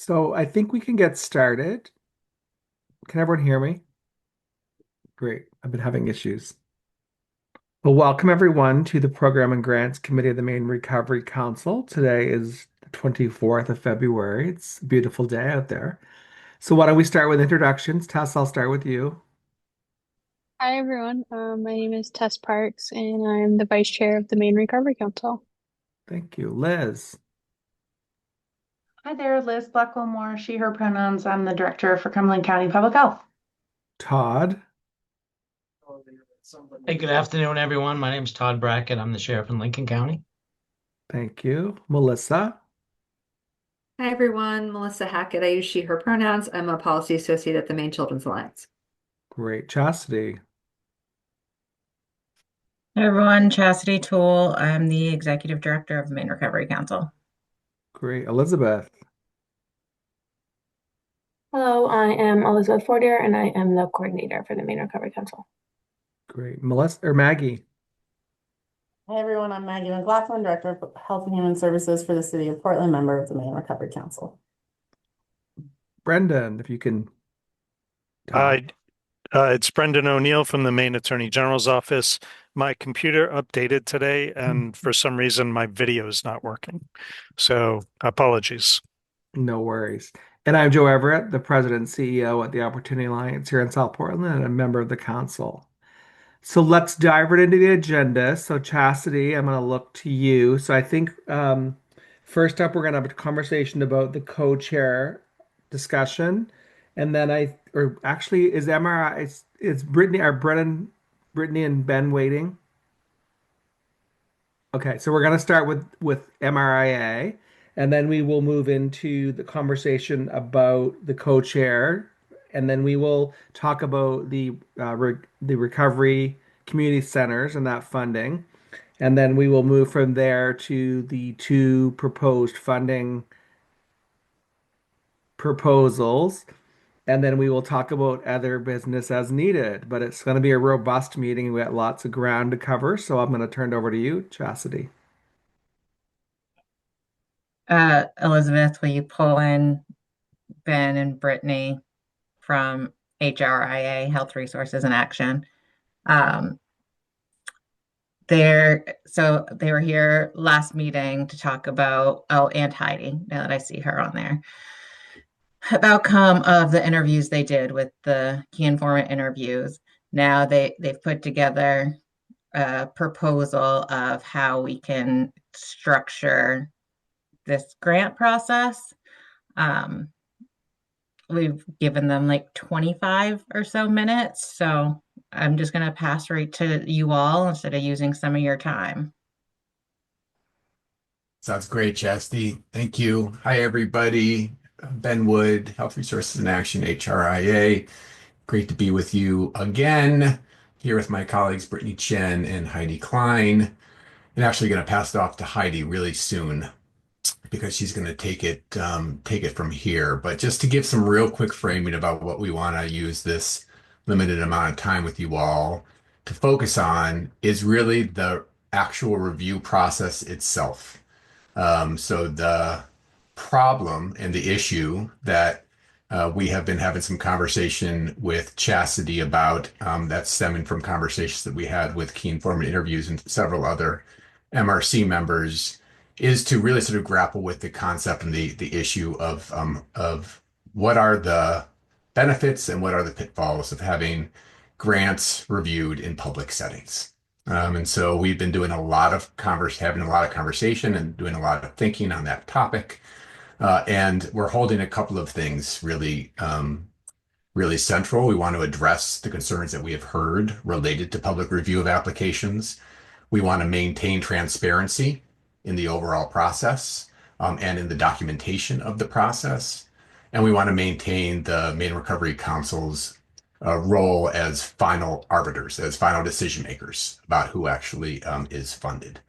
So I think we can get started. Can everyone hear me? Great. I've been having issues. Well, welcome everyone to the Program and Grants Committee of the Maine Recovery Council. Today is the 24th of February. It's a beautiful day out there. So why don't we start with introductions? Tess, I'll start with you. Hi everyone, my name is Tess Parks and I'm the Vice Chair of the Maine Recovery Council. Thank you. Liz, Hi there, Liz Blackwell-Moore, she, her pronouns. I'm the director for Cumberland County Public Health. Todd, Hey, good afternoon, everyone. My name is Todd Brackett. I'm the sheriff in Lincoln County. thank you. Melissa, Hi everyone, Melissa Hackett. I use she, her pronouns. I'm a policy associate at the Maine Children's Alliance. great. Chastity, Hey everyone, Chastity Toole. I'm the executive director of the Maine Recovery Council. great. Elizabeth, Hello, I am Elizabeth Fortier, and I am the coordinator for the Maine Recovery Council. great. Melissa or Maggie, Hey everyone, I'm Maggie McLaughlin, Director of Health and Human Services for the City of Portland, member of the Maine Recovery Council. Brendan, if you can Hi, talk. it's Brendan O'Neill from the Maine Attorney General's office. My computer updated today, and for some reason, my video is not working. So apologies. No worries. And I'm Joe Everett, the president and CEO at the Opportunity Alliance here in South Portland and a member of the council. So let's dive right into the agenda. So Chastity, I'm going to look to you. So I think first up, we're going to have a conversation about the co-chair discussion. And then or actually is MRI, is Brittany, Brittany and Ben waiting? Okay, so we're going to start with MRIA, and then we will move into the conversation about the co-chair, and then we will talk about the recovery community centers and that funding, and then we will move from there to the two proposed funding proposals, and then we will talk about other business as needed. But it's going to be a robust meeting. We got lots of ground to cover, so I'm going to turn it over to you, Chastity. Elizabeth, will you pull in Ben and Brittany from HRIA, Health Resources and Action? Um, they were here last meeting to talk about, oh, and Heidi, now that I see her on there, outcome of the interviews they did with the key informant interviews. Now they've put together a proposal of how we can structure this grant process. Um, we've given them like 25 or so minutes, so I'm just going to pass right to you all instead of using some of your time. Sounds great, Chastity. Thank you. Hi, everybody. Ben Wood, Health Resources in Action, HRIA. Great to be with you again. Here with my colleagues, Brittany Chen and Heidi Klein. And actually going to pass it off to Heidi really soon because she's going to take it from here. But just to give some real quick framing about what we want to use this limited amount of time with you all to focus on is really the actual review process itself. So the problem and the issue that we have been having some conversation with Chastity about, that's stemming from conversations that we had with key informant interviews and several other MRC members, is to really sort of grapple with the concept and the issue of what are the benefits and what are the pitfalls of having grants reviewed in public settings. And so we've been doing having a lot of conversation and doing a lot of thinking on that topic. And we're holding a couple of things really central. We want to address the concerns that we have heard related to public review of applications. We want to maintain transparency in the overall process and in the documentation of the process. And we want to maintain the Maine Recovery Council's role as final arbiters, as final decision makers about who actually is funded.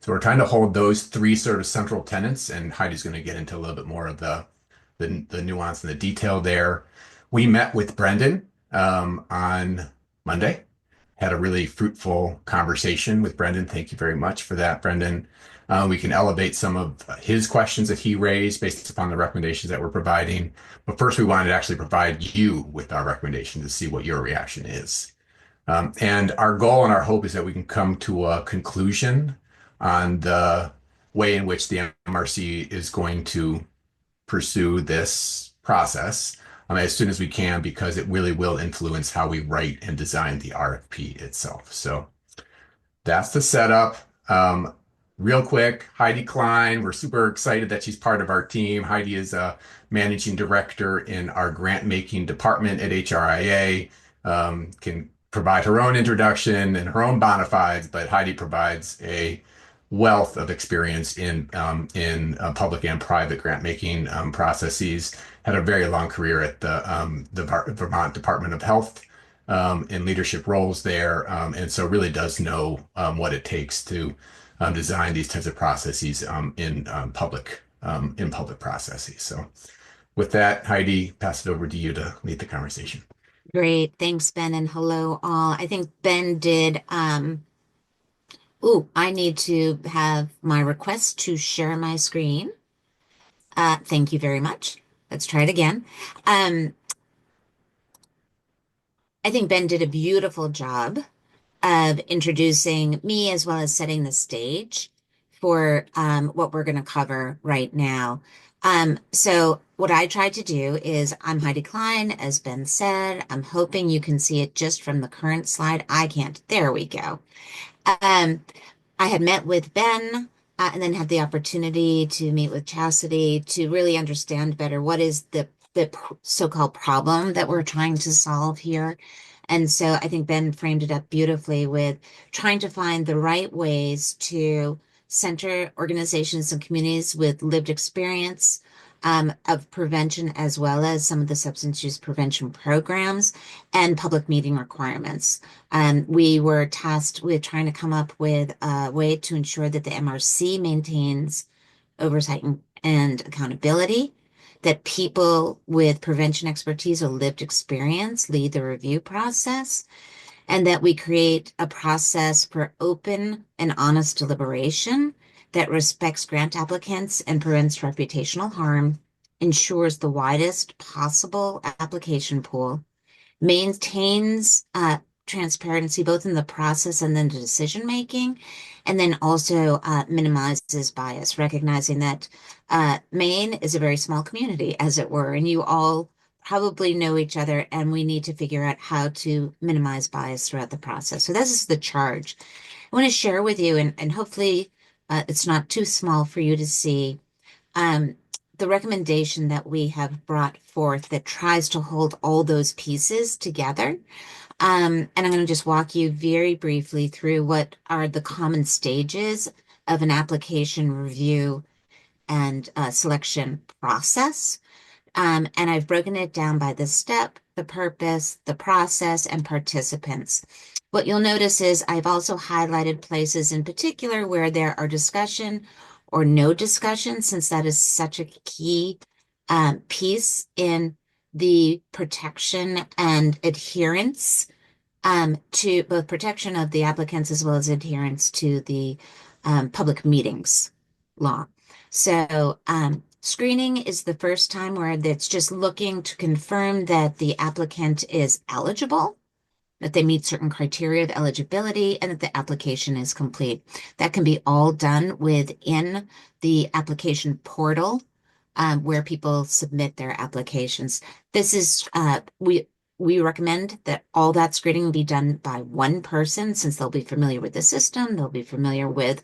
So we're trying to hold those three sort of central tenets, and Heidi's going to get into a little bit more of the nuance and the detail there. We met with Brendan on Monday, had a really fruitful conversation with Brendan. Thank you very much for that, Brendan. We can elevate some of his questions that he raised based upon the recommendations that we're providing. But first, we wanted to actually provide you with our recommendation to see what your reaction is. And our goal and our hope is that we can come to a conclusion on the way in which the MRC is going to pursue this process as soon as we can, because it really will influence how we write and design the RFP itself. So that's the setup. Real quick, Heidi Klein, we're super excited that she's part of our team. Heidi is a managing director in our grant making department at HRIA. Can provide her own introduction and her own bona fides, but Heidi provides a wealth of experience in public and private grant making processes. Had a very long career at the Vermont Department of Health in leadership roles there, and so really does know what it takes to design these types of processes in public processes. So, with that, Heidi, pass it over to you to lead the conversation. Great. Thanks, Ben, and hello all. I think Ben did ooh, I need to have my request to share my screen. Thank you very much. Let's try it again. I think Ben did a beautiful job of introducing me as well as setting the stage for what we're going to cover right now. So what I tried to do is I'm Heidi Klein, as Ben said. I'm hoping you can see it just from the current slide. I can't. There we go. I had met with Ben and then had the opportunity to meet with Chastity to really understand better what is the so-called problem that we're trying to solve here. And so I think Ben framed it up beautifully with trying to find the right ways to center organizations and communities with lived experience of prevention, as well as some of the substance use prevention programs and public meeting requirements. We were tasked with trying to come up with a way to ensure that the MRC maintains oversight and accountability, that people with prevention expertise or lived experience lead the review process, and that we create a process for open and honest deliberation that respects grant applicants and prevents reputational harm, ensures the widest possible application pool, maintains transparency both in the process and then the decision making, and then also minimizes bias, recognizing that Maine is a very small community, as it were, and you all probably know each other, and we need to figure out how to minimize bias throughout the process. So this is the charge I want to share with you, and hopefully it's not too small for you to see. The recommendation that we have brought forth that tries to hold all those pieces together. And I'm going to just walk you very briefly through what are the common stages of an application review and selection process. And I've broken it down by the step, the purpose, the process, and participants. What you'll notice is I've also highlighted places in particular where there are discussion or no discussion, since that is such a key piece in the protection and adherence to both protection of the applicants as well as adherence to the public meetings law. So screening is the first time where it's just looking to confirm that the applicant is eligible, that they meet certain criteria of eligibility, and that the application is complete. That can be all done within the application portal where people submit their applications. This is, we recommend that all that screening will be done by one person, since they'll be familiar with the system, they'll be familiar with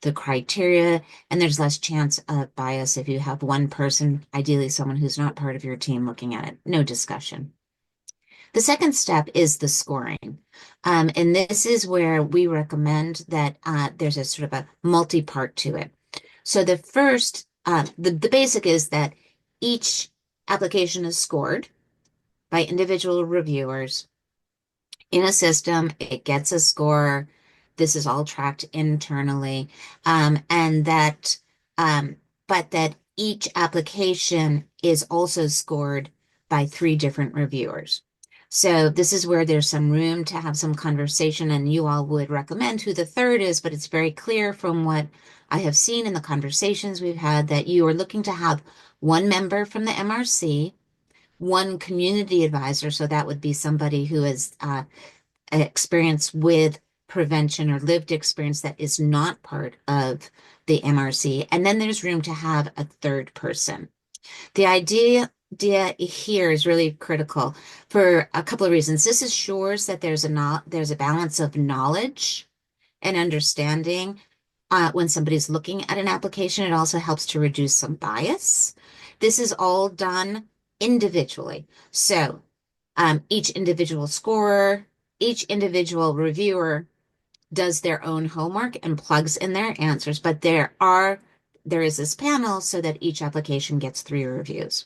the criteria, and there's less chance of bias if you have one person, ideally someone who's not part of your team, looking at it. No discussion. The second step is the scoring. And this is where we recommend that there's a sort of a multi-part to it. So the first, the basic is that each application is scored by individual reviewers in a system. It gets a score. This is all tracked internally. And that, but that each application is also scored by 3 different reviewers. So this is where there's some room to have some conversation, and you all would recommend who the third is, but it's very clear from what I have seen in the conversations we've had that you are looking to have one member from the MRC, one community advisor, so that would be somebody who has experience with prevention or lived experience that is not part of the MRC. And then there's room to have a third person. The idea here is really critical for a couple of reasons. This ensures that there's a balance of knowledge and understanding when somebody's looking at an application. It also helps to reduce some bias. This is all done individually. So each individual scorer, each individual reviewer does their own homework and plugs in their answers, but there is this panel so that each application gets 3 reviews.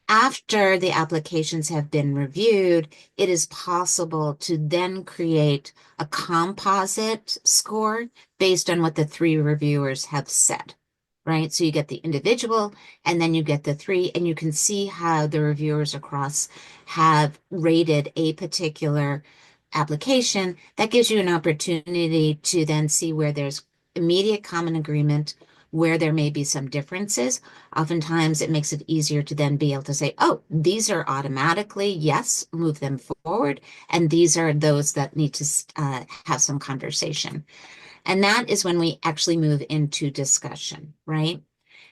After the applications have been reviewed, it is possible to then create a composite score based on what the 3 reviewers have said, right? So you get the individual and then you get the 3, and you can see how the reviewers across have rated a particular application. That gives you an opportunity to then see where there's immediate common agreement, where there may be some differences. Oftentimes it makes it easier to then be able to say, oh, these are automatically, yes, move them forward. And these are those that need to have some conversation. And that is when we actually move into discussion, right?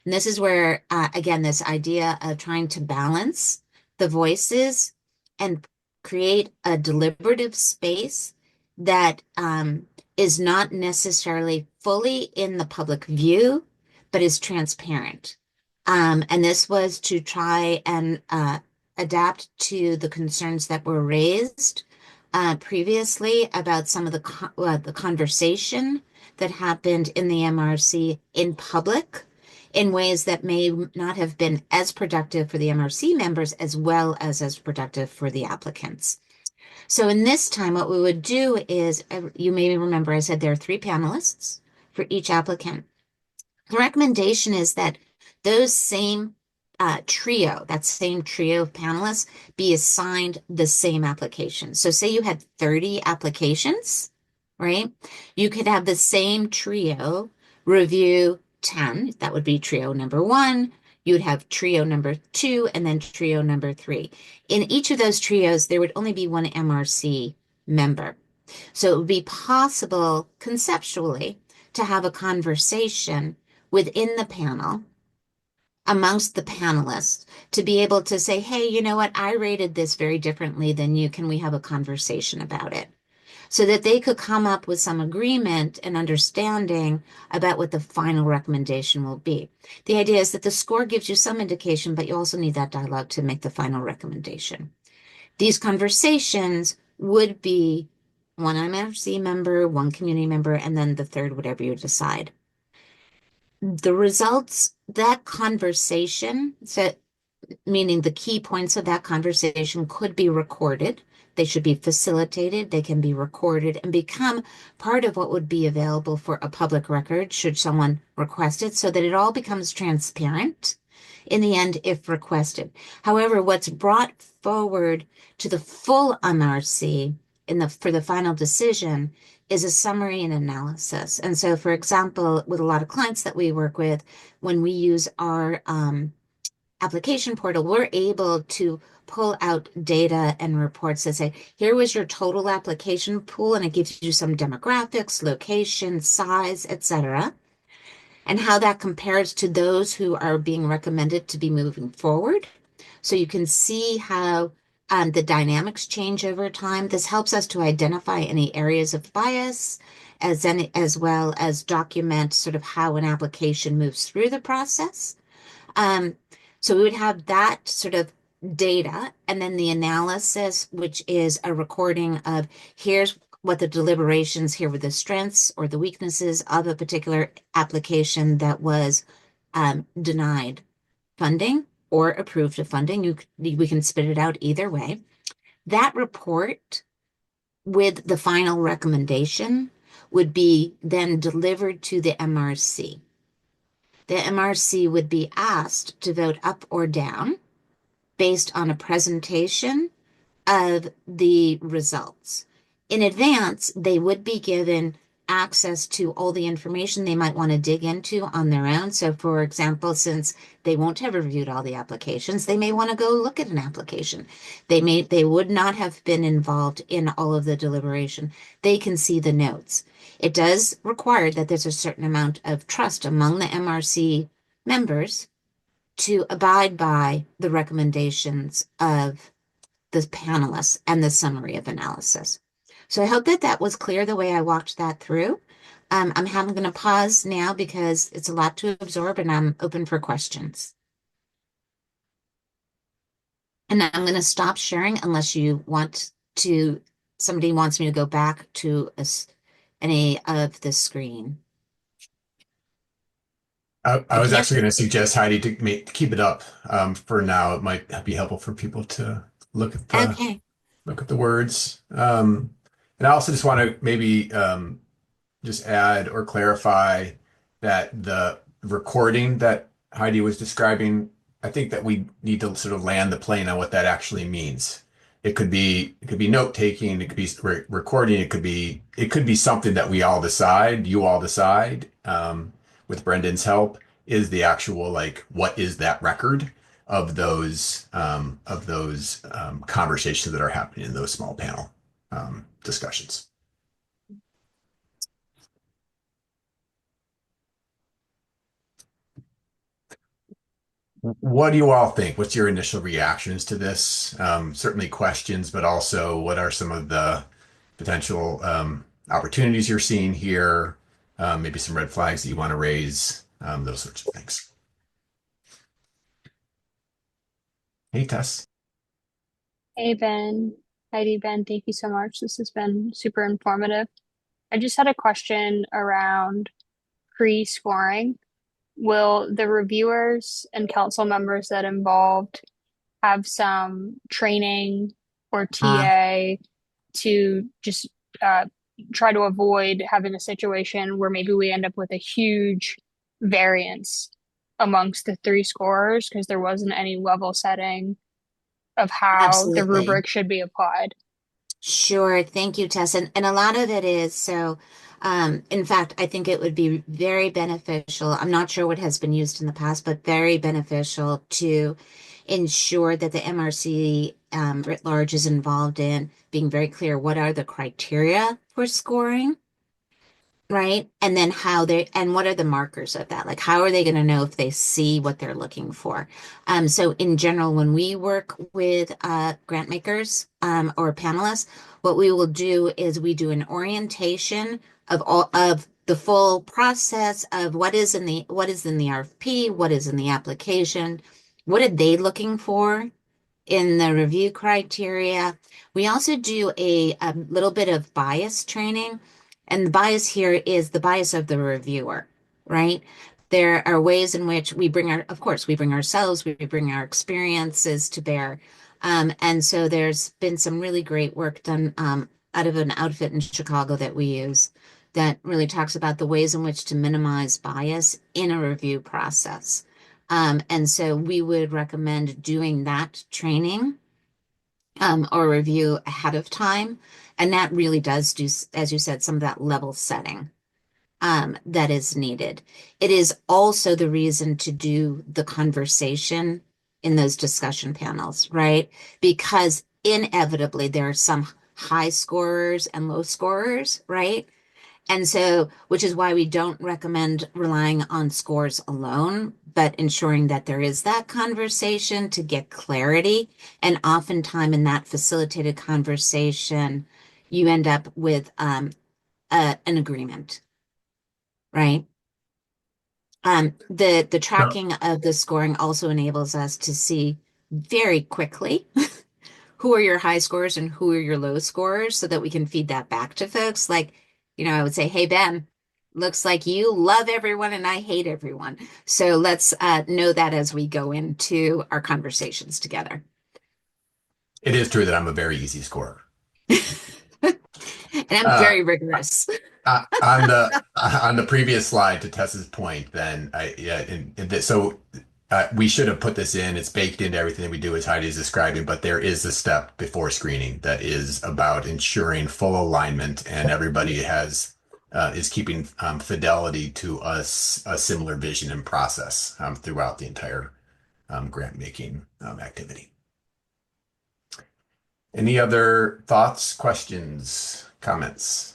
And this is where, again, this idea of trying to balance the voices and create a deliberative space that is not necessarily fully in the public view, but is transparent. And this was to try and adapt to the concerns that were raised previously about some of the conversation that happened in the MRC in public in ways that may not have been as productive for the MRC members as well as productive for the applicants. So in this time, what we would do is, you may remember I said there are 3 panelists for each applicant. The recommendation is that those same that same trio of panelists be assigned the same application. So say you had 30 applications, right? You could have the same trio review 10. That would be trio number 1. You'd have trio number 2 and then trio number 3. In each of those trios, there would only be one MRC member. So it would be possible conceptually to have a conversation within the panel amongst the panelists to be able to say, hey, you know what? I rated this very differently than you. Can we have a conversation about it? So that they could come up with some agreement and understanding about what the final recommendation will be. The idea is that the score gives you some indication, but you also need that dialogue to make the final recommendation. These conversations would be one MRC member, one community member, and then the third, whatever you decide. The results, that conversation, so meaning the key points of that conversation, could be recorded. They should be facilitated. They can be recorded and become part of what would be available for a public record should someone request it, so that it all becomes transparent in the end if requested. However, what's brought forward to the full MRC for the final decision is a summary and analysis. And so, for example, with a lot of clients that we work with, when we use our application portal, we're able to pull out data and reports that say, here was your total application pool, and it gives you some demographics, location, size, etc., and how that compares to those who are being recommended to be moving forward. So you can see how the dynamics change over time. This helps us to identify any areas of bias as well as document sort of how an application moves through the process. So we would have that sort of data, and then the analysis, which is a recording of here's what the deliberations, here were the strengths or the weaknesses of a particular application that was denied funding or approved of funding. We can spit it out either way. That report with the final recommendation would be then delivered to the MRC. The MRC would be asked to vote up or down based on a presentation of the results. In advance, they would be given access to all the information they might want to dig into on their own. So, for example, since they won't have reviewed all the applications, they may want to go look at an application. They would not have been involved in all of the deliberation. They can see the notes. It does require that there's a certain amount of trust among the MRC members to abide by the recommendations of the panelists and the summary of analysis. So I hope that that was clear the way I walked that through. I'm going to pause now because it's a lot to absorb and I'm open for questions. And I'm going to stop sharing unless you want to, somebody wants me to go back to any of the screen. I was actually going to suggest Heidi to keep it up for now. It might be helpful for people to look at Okay. the words. And I also just want to maybe just add or clarify that the recording that Heidi was describing, I think that we need to sort of land the plane on what that actually means. It could be note taking, it could be recording, it could be something that we all decide, you all decide, with Brendan's help, is the actual like what is that record of those conversations that are happening in those small panel discussions. What do you all think? What's your initial reactions to this? Certainly questions, but also what are some of the potential opportunities you're seeing here? Maybe some red flags that you want to raise, those sorts of things. Hey, Tess. Hey, Ben. Heidi, Ben, thank you so much. This has been super informative. I just had a question around pre-scoring. Will the reviewers and council members that involved have some training or TA to just try to avoid having a situation where maybe we end up with a huge variance amongst the three scorers because there wasn't any level setting of how the Absolutely. rubric should be applied? Sure. Thank you, Tess. And a lot of it is so, in fact, I think it would be very beneficial. I'm not sure what has been used in the past, but very beneficial to ensure that the MRC writ large is involved in being very clear what are the criteria for scoring, right? And then and what are the markers of that? Like, how are they going to know if they see what they're looking for? So in general, when we work with grant makers or panelists, what we will do is we do an orientation of all of the full process of what is in the RFP, what is in the application, what are they looking for in the review criteria. We also do a little bit of bias training. And the bias here is the bias of the reviewer, right? There are ways in which of course, we bring ourselves, we bring our experiences to bear. And so there's been some really great work done out of an outfit in Chicago that we use that really talks about the ways in which to minimize bias in a review process. And so we would recommend doing that training or review ahead of time. And that really does do, as you said, some of that level setting that is needed. It is also the reason to do the conversation in those discussion panels, right? Because inevitably there are some high scorers and low scorers, right? And so, which is why we don't recommend relying on scores alone, but ensuring that there is that conversation to get clarity. And oftentimes in that facilitated conversation, you end up with an agreement, right? The So tracking of the scoring also enables us to see very quickly who are your high scorers and who are your low scorers so that we can feed that back to folks. Like, I would say, hey, Ben, looks like you love everyone and I hate everyone. So let's know that as we go into our conversations together. it is true that I'm a very easy scorer. And I'm very rigorous. On the previous slide, to Tess's point, then so we should have put this in. It's baked into everything we do as Heidi is describing, but there is a step before screening that is about ensuring full alignment and everybody is keeping fidelity to us a similar vision and process throughout the entire grant making activity. Any other thoughts, questions, comments?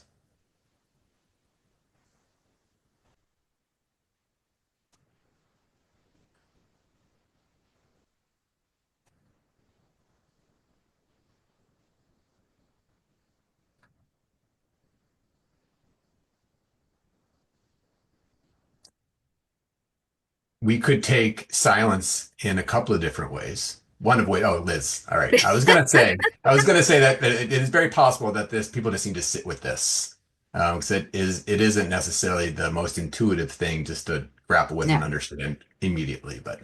We could take silence in a couple of different ways. One of which, oh, Liz. All right. I was gonna say that it is very possible that this people just need to sit with this. Because it isn't necessarily the most intuitive thing just to grapple with and No. understand immediately. But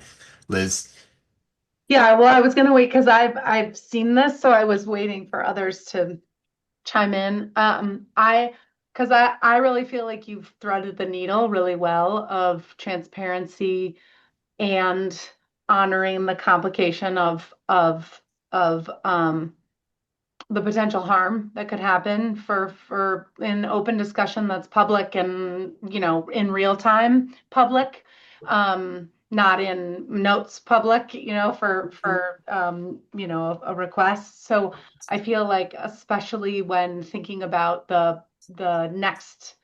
Liz, Yeah, well, I was gonna wait because I've seen this, so I was waiting for others to chime in. Because I really feel like you've threaded the needle really well of transparency and honoring the complication of the potential harm that could happen for an open discussion that's public and in real time public, not in notes public, for a request. So I feel like, especially when thinking about the next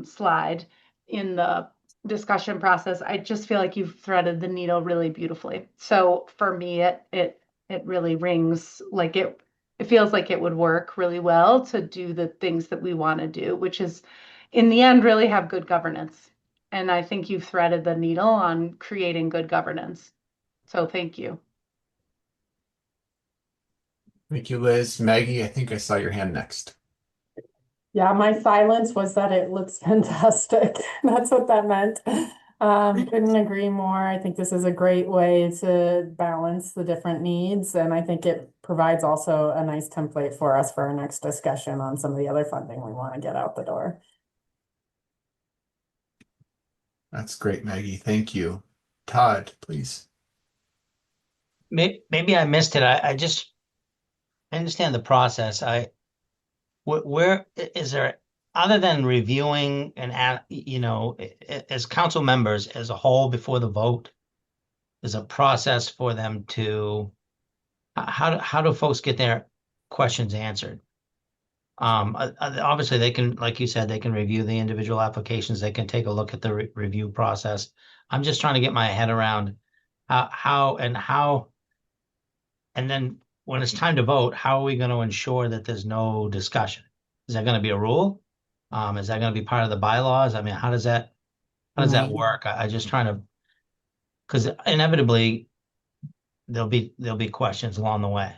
slide in the discussion process, I just feel like you've threaded the needle really beautifully. So for me, it really rings like it feels like it would work really well to do the things that we want to do, which is in the end really have good governance. And I think you've threaded the needle on creating good governance. So thank you. thank you, Liz. Maggie, I think I saw your hand next. Yeah, my silence was that it looks fantastic. That's what that meant. Couldn't agree more. I think this is a great way to balance the different needs, and I think it provides also a nice template for us for our next discussion on some of the other funding we want to get out the door. That's great, Maggie. Thank you. Todd, please. Maybe I missed it. I understand the process. Where is there, other than reviewing and as council members as a whole before the vote, there's a process for them to how do folks get their questions answered? Obviously they can, like you said, they can review the individual applications. They can take a look at the review process. I'm just trying to get my head around how, and then when it's time to vote, how are we going to ensure that there's no discussion? Is that going to be a rule? Is that going to be part of the bylaws? I mean, how does that Right. work? I just trying to, because inevitably there'll be questions along the way.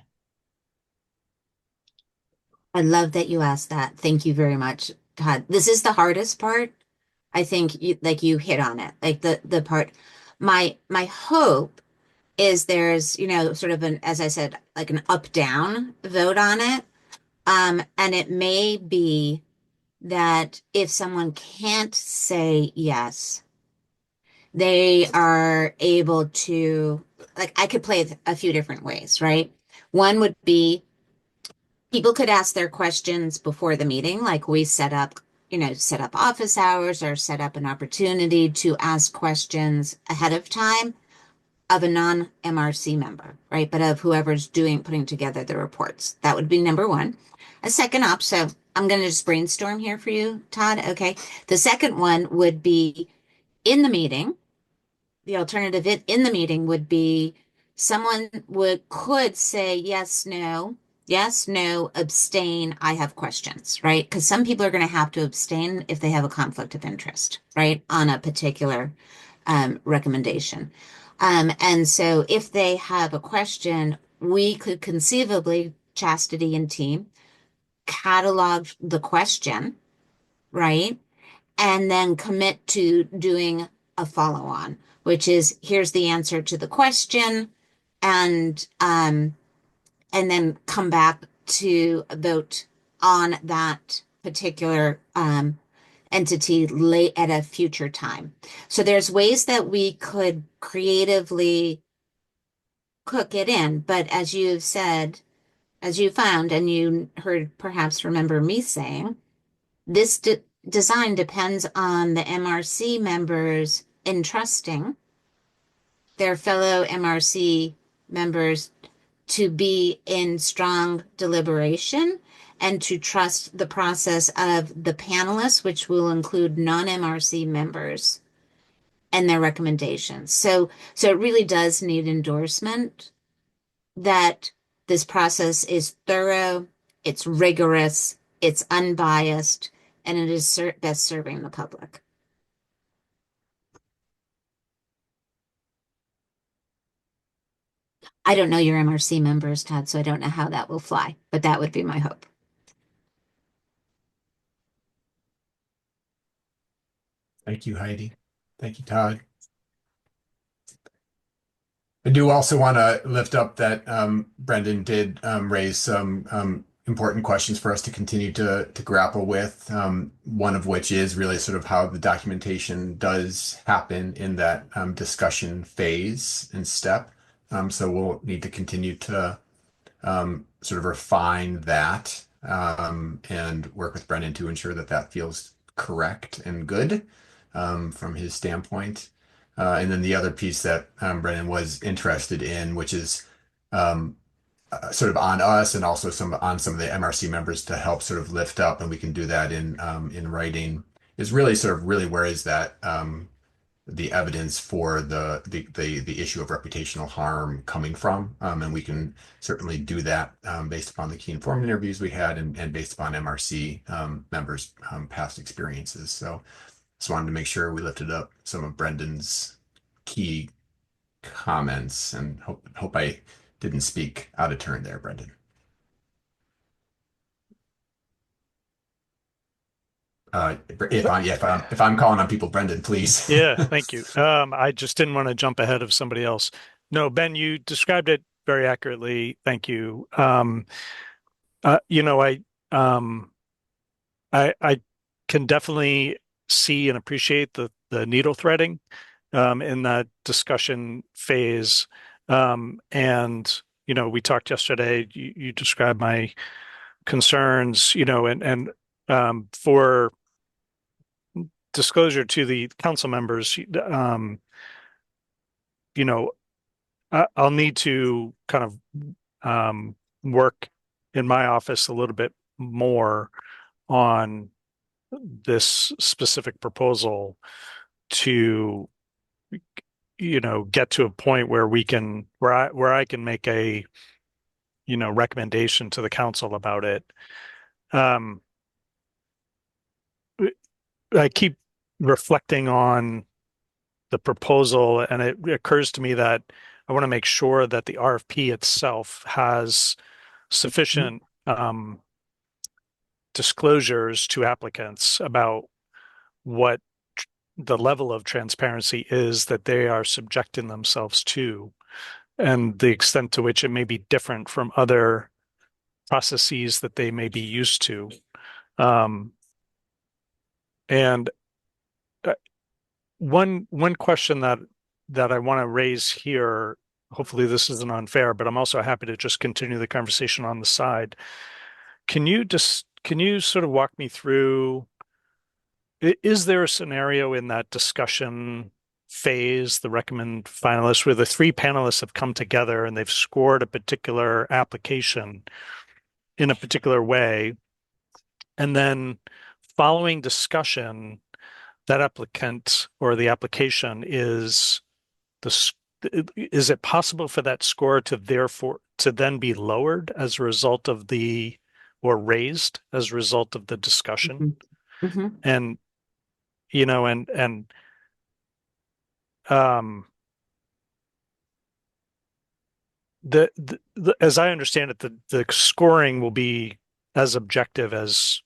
I love that you asked that. Thank you very much, Todd. This is the hardest part. I think you hit on it. Like the part, my hope is there's, sort of as I said, like an up down vote on it. And it may be that if someone can't say yes, they are able to, like, I could play it a few different ways, right? One would be people could ask their questions before the meeting, like we set up office hours or set up an opportunity to ask questions ahead of time of a non-MRC member, right? But of whoever's putting together the reports. That would be number one. A second op, so I'm going to just brainstorm here for you, Todd. Okay. The second one would be in the meeting. The alternative in the meeting would be someone could say yes, no, abstain, I have questions, right? Because some people are going to have to abstain if they have a conflict of interest, right, on a particular recommendation. And so if they have a question, we could conceivably, Chastity and team, catalog the question, right? And then commit to doing a follow-on, which is here's the answer to the question, and then come back to vote on that particular entity late at a future time. So there's ways that we could creatively cook it in, but as you've said, as you found, and you heard perhaps remember me saying, this design depends on the MRC members entrusting their fellow MRC members to be in strong deliberation and to trust the process of the panelists, which will include non-MRC members and their recommendations. So it really does need endorsement that this process is thorough, it's rigorous, it's unbiased, and it is best serving the public. I don't know your MRC members, Todd, so I don't know how that will fly, but that would be my hope. Thank you, Heidi. Thank you, Todd. I do also want to lift up that Brendan did raise some important questions for us to continue to grapple with. One of which is really sort of how the documentation does happen in that discussion phase and step. So we'll need to continue to sort of refine that and work with Brendan to ensure that that feels correct and good from his standpoint. And then the other piece that Brennan was interested in, which is sort of on us and also on some of the MRC members to help sort of lift up, and we can do that in writing, is really sort of really where is that the evidence for the issue of reputational harm coming from, and we can certainly do that based upon the key informant interviews we had and based upon MRC members' past experiences. So just wanted to make sure we lifted up some of Brendan's key comments and hope I didn't speak out of turn there, Brendan. If I'm calling on people, Brendan, please. Yeah, thank you. I just didn't want to jump ahead of somebody else. No, Ben, you described it very accurately. Thank you. You know, I can definitely see and appreciate the needle threading in that discussion phase. And you know, we talked yesterday. You described my concerns. You know, and for disclosure to the council members, you know, I'll need to kind of work in my office a little bit more on this specific proposal to, you know, get to a point where I can make a, you know, recommendation to the council about it. I keep reflecting on the proposal, and it occurs to me that I want to make sure that the RFP itself has sufficient disclosures to applicants about what the level of transparency is that they are subjecting themselves to, and the extent to which it may be different from other processes that they may be used to. And one question that I want to raise here, hopefully this isn't unfair, but I'm also happy to just continue the conversation on the side. Can you sort of walk me through, is there a scenario in that discussion phase, the recommend finalists, where the three panelists have come together and they've scored a particular application in a particular way, and then following discussion, that applicant or the application is it possible for that score to then be lowered as a result of or raised as a result of the discussion? Mm-hmm. And you know, um as I understand it, the scoring will be as objective as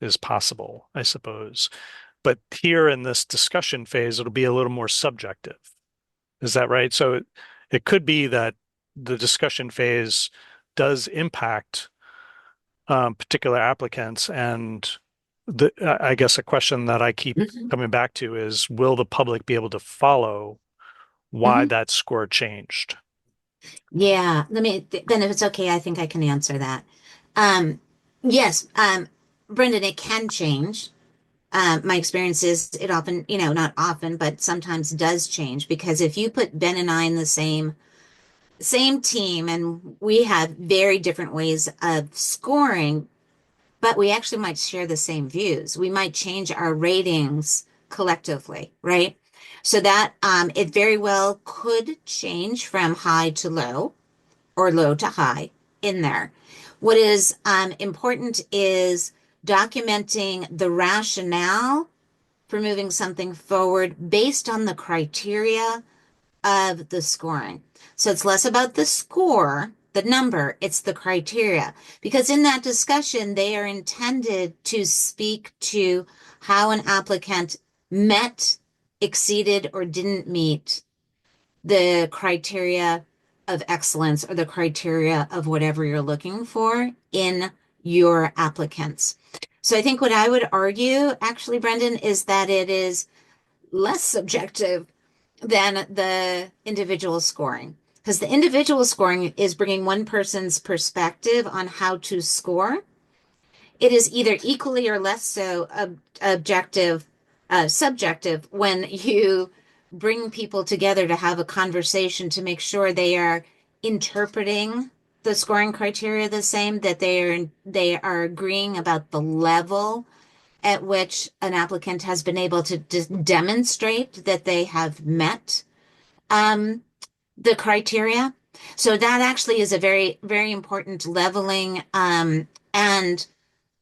is possible, I suppose. But here in this discussion phase, it'll be a little more subjective. Is that right? So it could be that the discussion phase does impact particular applicants, and I guess a question that I keep Mhm, coming back to is, will the public be able to follow why mhm. that score changed? Yeah, then if it's okay, I think I can answer that. Um, yes, Brendan, it can change. My experience is it often, not often, but sometimes does change because if you put Ben and I in the same team and we have very different ways of scoring, but we actually might share the same views. We might change our ratings collectively, right? So that it very well could change from high to low or low to high in there. What is important is documenting the rationale for moving something forward based on the criteria of the scoring. So it's less about the score, the number, it's the criteria. Because in that discussion, they are intended to speak to how an applicant met, exceeded, or didn't meet the criteria of excellence or the criteria of whatever you're looking for in your applicants. So I think what I would argue, actually, Brendan, is that it is less subjective than the individual scoring. Because the individual scoring is bringing one person's perspective on how to score. It is either equally or less so objective, subjective when you bring people together to have a conversation to make sure they are interpreting the scoring criteria the same, that they are agreeing about the level at which an applicant has been able to demonstrate that they have met um, the criteria. So that actually is a very, very important leveling and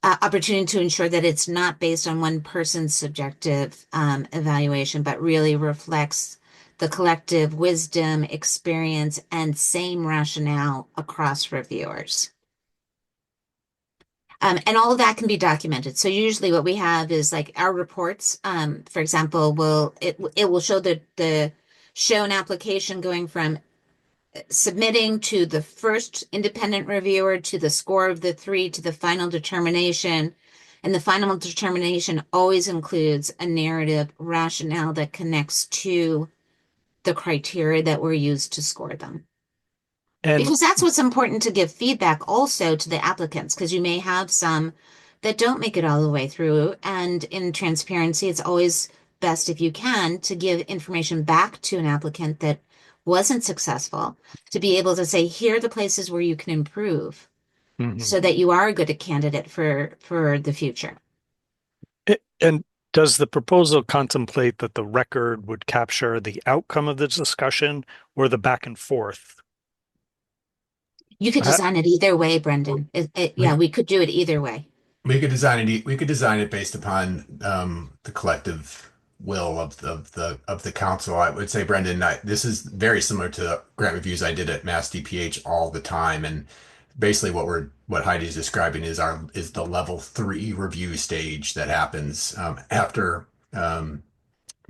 opportunity to ensure that it's not based on one person's subjective evaluation, but really reflects the collective wisdom, experience, and same rationale across reviewers. And all of that can be documented. So usually what we have is like our reports, for example, will show the shown application going from submitting to the first independent reviewer to the score of the three to the final determination. And the final determination always includes a narrative rationale that connects to the criteria that were used to score them. And Because that's what's important to give feedback also to the applicants, because you may have some that don't make it all the way through. And in transparency, it's always best if you can to give information back to an applicant that wasn't successful to be able to say, here are the places where you can improve Mhm. so that you are a good candidate for the future. And does the proposal contemplate that the record would capture the outcome of the discussion or the back and forth? You could Uh, design it either way, Brendan. Yeah, We we could do it either way. we could design it based upon the collective will of the council. I would say, Brendan, this is very similar to grant reviews I did at Mass DPH all the time, and basically what Heidi's describing is the level 3 review stage that happens after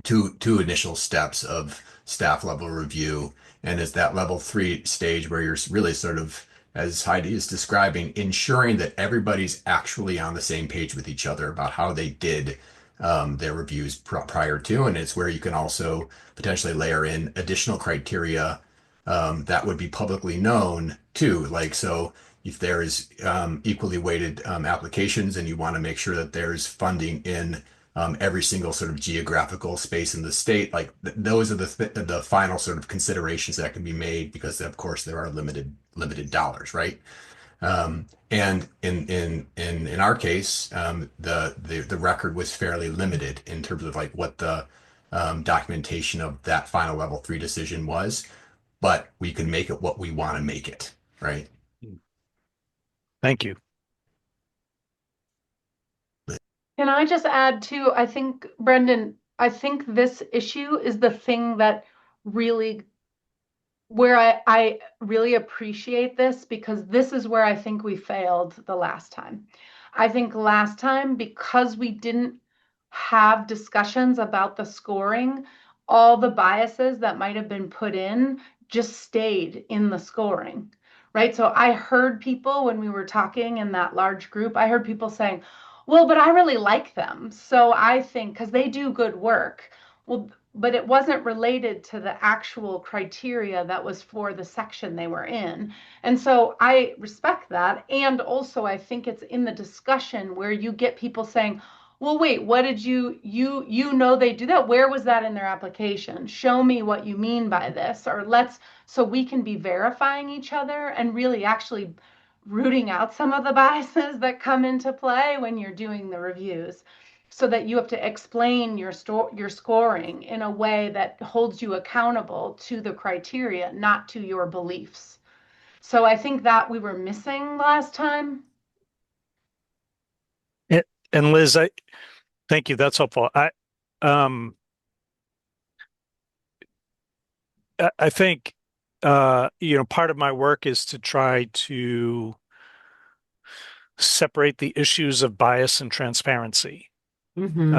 two initial steps of staff level review, and it's that level 3 stage where you're really sort of, as Heidi is describing, ensuring that everybody's actually on the same page with each other about how they did their reviews prior to, and it's where you can also potentially layer in additional criteria that would be publicly known too. Like, so if there's equally weighted applications and you want to make sure that there's funding in every single sort of geographical space in the state, like those are the final sort of considerations that can be made because of course there are limited dollars, right? And in our case, the record was fairly limited in terms of like what the documentation of that final level 3 decision was, but we can make it what we want to make it, right? Thank you. Can I just add too, I think, Brendan, I think this issue is the thing that really, where I really appreciate this, because this is where I think we failed the last time. I think last time, because we didn't have discussions about the scoring, all the biases that might have been put in just stayed in the scoring, right? So I heard people when we were talking in that large group, I heard people saying, well, but I really like them. So I think because they do good work. Well, but it wasn't related to the actual criteria that was for the section they were in. And so I respect that. And also, I think it's in the discussion where you get people saying, well, wait, what did you know they do that? Where was that in their application? Show me what you mean by this, or let's, so we can be verifying each other and really actually rooting out some of the biases that come into play when you're doing the reviews, so that you have to explain your scoring in a way that holds you accountable to the criteria, not to your beliefs. So I think that we were missing last time. And, and Liz, I thank you. That's helpful. Um, I think, part of my work is to try to separate the issues of bias and transparency. Mm-hmm.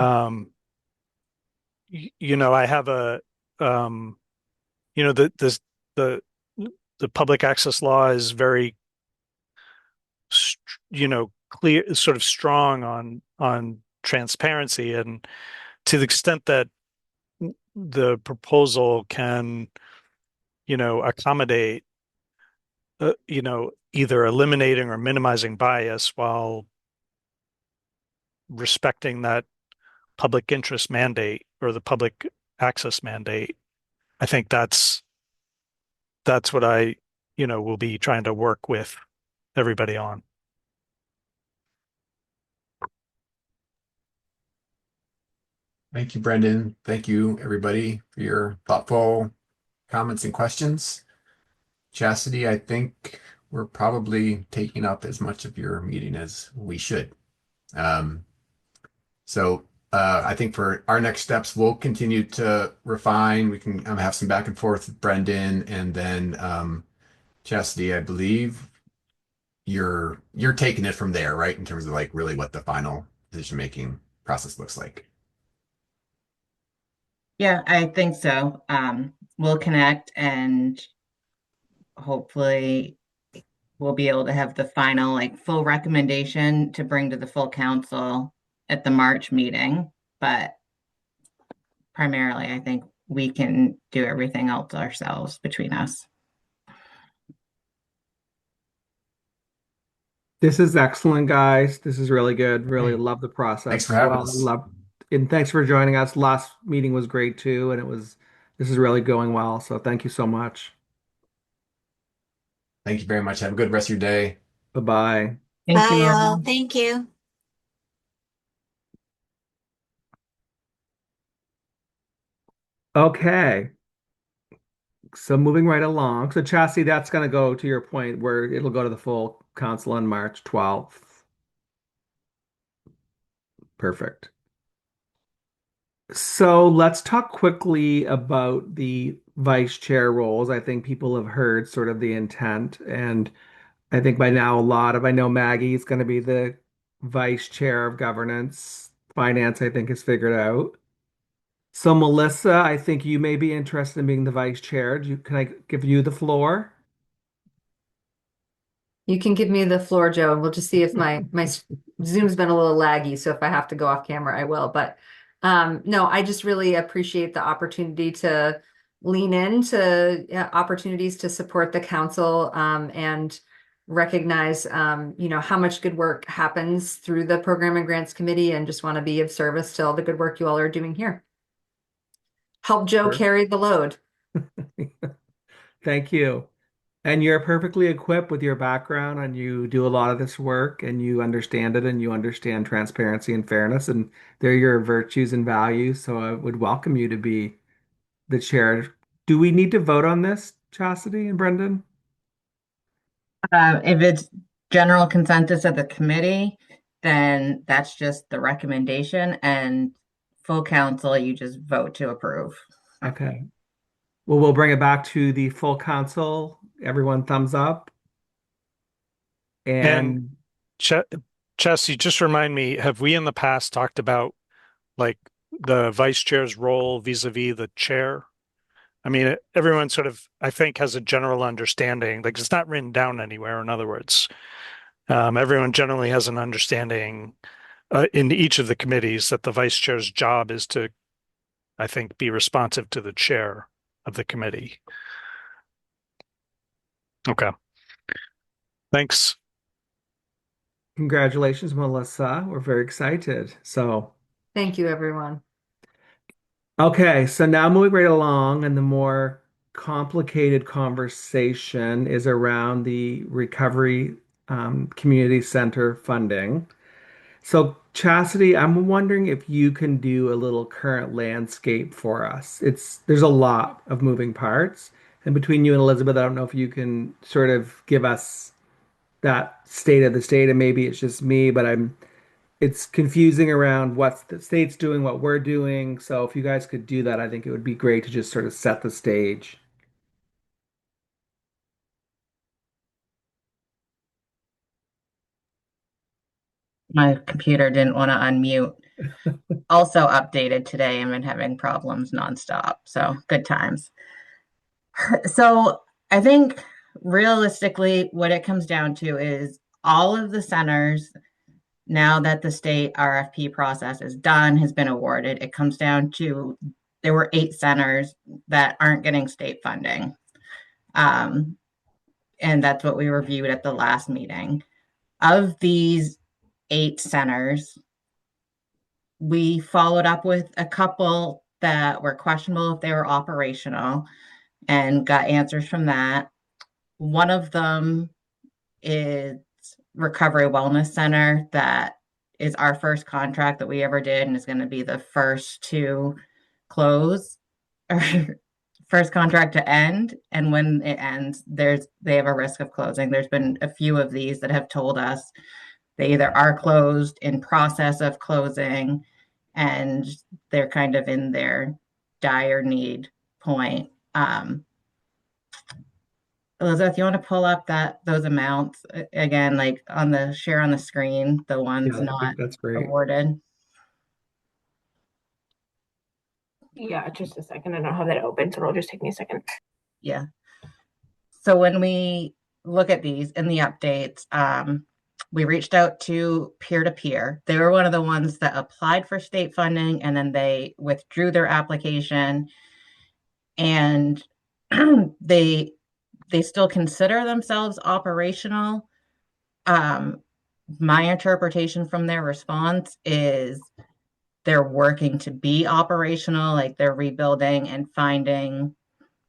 I have um, the the public access law is very, clear, sort of strong on transparency, and to the extent that the proposal can, accommodate, either eliminating or minimizing bias while respecting that public interest mandate or the public access mandate. I think that's what I, will be trying to work with everybody on. Thank you, Brendan. Thank you, everybody, for your thoughtful comments and questions. Chastity, I think we're probably taking up as much of your meeting as we should. Um, so I think for our next steps, we'll continue to refine. We can have some back and forth with Brendan, and then Chastity, I believe you're taking it from there, right? In terms of like really what the final decision-making process looks like. Yeah, I think so. We'll connect and hopefully we'll be able to have the final, like, full recommendation to bring to the full council at the March meeting. But primarily, I think we can do everything else ourselves between us. This is excellent, guys. This is really good. Really Hey, love the thanks process for as having well. us. And thanks for joining us. Last meeting was great too, and this is really going well. So thank you so much. Thank you very much. Have a good rest of your day. Bye bye. Thank you Bye, all. all. Thank you. Okay. So moving right along. So Chassis, that's going to go to your point where it'll go to the full council on March 12th. Perfect. So let's talk quickly about the vice chair roles. I think people have heard sort of the intent, and I think by now I know Maggie's going to be the vice chair of governance. Finance, I think, is figured out. So Melissa, I think you may be interested in being the vice chair. Can I give you the floor? You can give me the floor, Joe, and we'll just see if my Zoom's been a little laggy. So if I have to go off camera, I will. But no, I just really appreciate the opportunity to lean into opportunities to support the council and recognize how much good work happens through the Program and Grants Committee, and just want to be of service to all the good work you all are doing here. Help Joe Sure. carry the load. Thank you. And you're perfectly equipped with your background, and you do a lot of this work, and you understand it, and you understand transparency and fairness, and they're your virtues and values. So I would welcome you to be the chair. Do we need to vote on this, Chastity and Brendan? If it's general consensus of the committee, then that's just the recommendation, and full council, you just vote to approve. Okay. Well, we'll bring it back to the full council. Everyone thumbs up. And And Ch Chelsea, just remind me, have we in the past talked about like the vice chair's role vis-a-vis the chair? I mean, everyone sort of, I think, has a general understanding. Like, it's not written down anywhere. In other words, everyone generally has an understanding in each of the committees that the vice chair's job is to, I think, be responsive to the chair of the committee. Okay. Thanks. Congratulations, Melissa. We're very excited. So, Thank you, everyone. okay, so now moving right along, and the more complicated conversation is around the Recovery Community Center funding. So, Chastity, I'm wondering if you can do a little current landscape for us. There's a lot of moving parts, and between you and Elizabeth, I don't know if you can sort of give us that state of the state, and maybe it's just me, but it's confusing around what the state's doing, what we're doing. So if you guys could do that, I think it would be great to just sort of set the stage. My computer didn't want to unmute. Also updated today. I've been having problems nonstop. So good times. So I think realistically, what it comes down to is all of the centers, now that the state RFP process is done, has been awarded, it comes down to there were 8 centers that aren't getting state funding. And that's what we reviewed at the last meeting. Of these 8 centers, we followed up with a couple that were questionable if they were operational and got answers from that. One of them is Recovery Wellness Center, that is our first contract that we ever did and is going to be the first to close or first contract to end. And when it ends, they have a risk of closing. There's been a few of these that have told us they either are closed, in process of closing, and they're kind of in their dire need point. Elizabeth, you want to pull up those amounts again, like on the share on the screen, the ones Yeah, not that's great. awarded? Yeah, just a second. I don't have that open, so it'll just take me a second. Yeah. So when we look at these in the updates, we reached out to peer-to-peer. They were one of the ones that applied for state funding and then they withdrew their application, and they still consider themselves operational. My interpretation from their response is they're working to be operational, like they're rebuilding and finding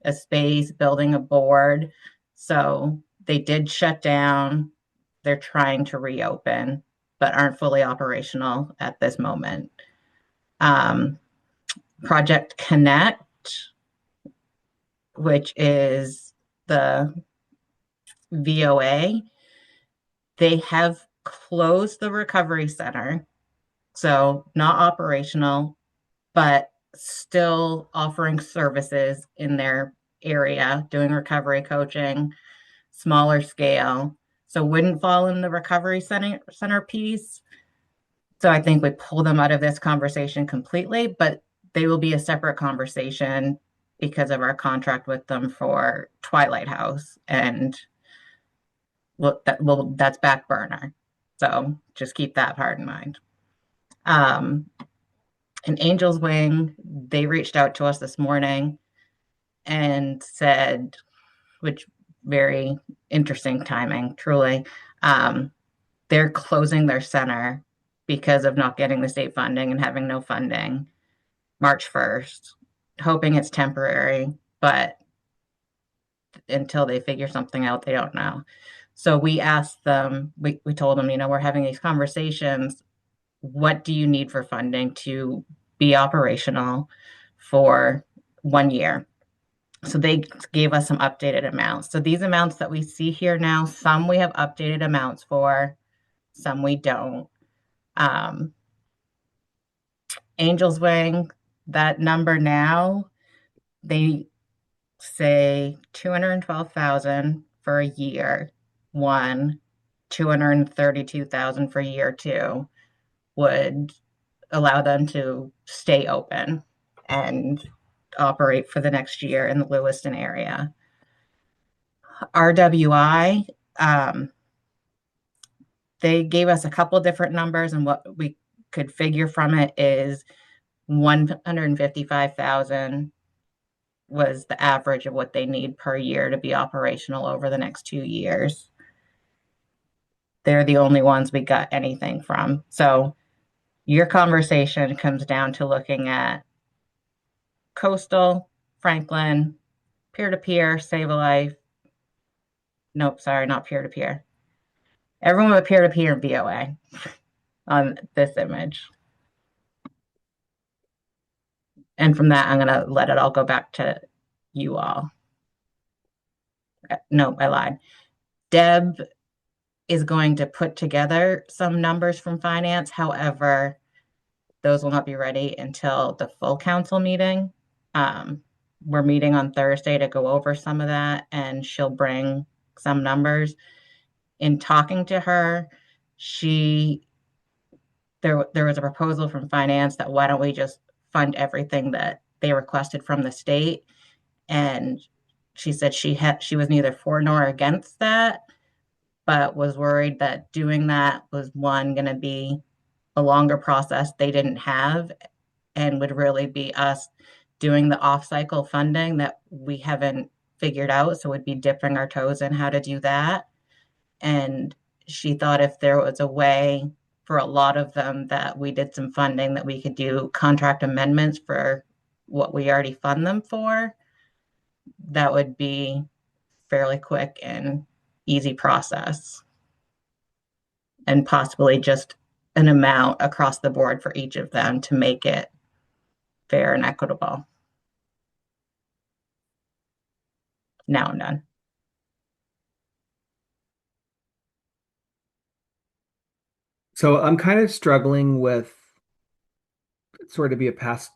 a space, building a board. So they did shut down. They're trying to reopen, but aren't fully operational at this moment. Project Connect, which is the VOA, they have closed the recovery center. So not operational, but still offering services in their area, doing recovery coaching, smaller scale. So wouldn't fall in the recovery center piece. So I think we pull them out of this conversation completely, but they will be a separate conversation because of our contract with them for Twilight House, and that's back burner. So just keep that part in mind. And Angel's Wing, they reached out to us this morning and said, which very interesting timing, truly. They're closing their center because of not getting the state funding and having no funding March 1st, hoping it's temporary, but until they figure something out, they don't know. So we asked them, we told them, we're having these conversations. What do you need for funding to be operational for 1 year? So they gave us some updated amounts. So these amounts that we see here now, some we have updated amounts for, some we don't. Angel's Wing, that number now, they say 212,000 for a year one, 232,000 for year two would allow them to stay open and operate for the next year in the Lewiston area. RWI, they gave us a couple different numbers, and what we could figure from it is 155,000 was the average of what they need per year to be operational over the next 2 years. They're the only ones we got anything from. So your conversation comes down to looking at Coastal, Franklin, peer-to-peer, Save a Life. Nope, sorry, not peer-to-peer. Everyone with peer-to-peer and BOA on this image. And from that, I'm going to let it all go back to you all. No, I lied. Deb is going to put together some numbers from finance. However, those will not be ready until the full council meeting. We're meeting on Thursday to go over some of that, and she'll bring some numbers. In talking to her, there was a proposal from finance that why don't we just fund everything that they requested from the state, and she said she was neither for nor against that, but was worried that doing that was one going to be a longer process they didn't have, and would really be us doing the off-cycle funding that we haven't figured out. So we'd be dipping our toes in how to do that. And she thought if there was a way for a lot of them that we did some funding that we could do contract amendments for what we already fund them for, that would be fairly quick and easy process. And possibly just an amount across the board for each of them to make it fair and equitable. Now I'm done. So I'm kind of struggling with sort of be a past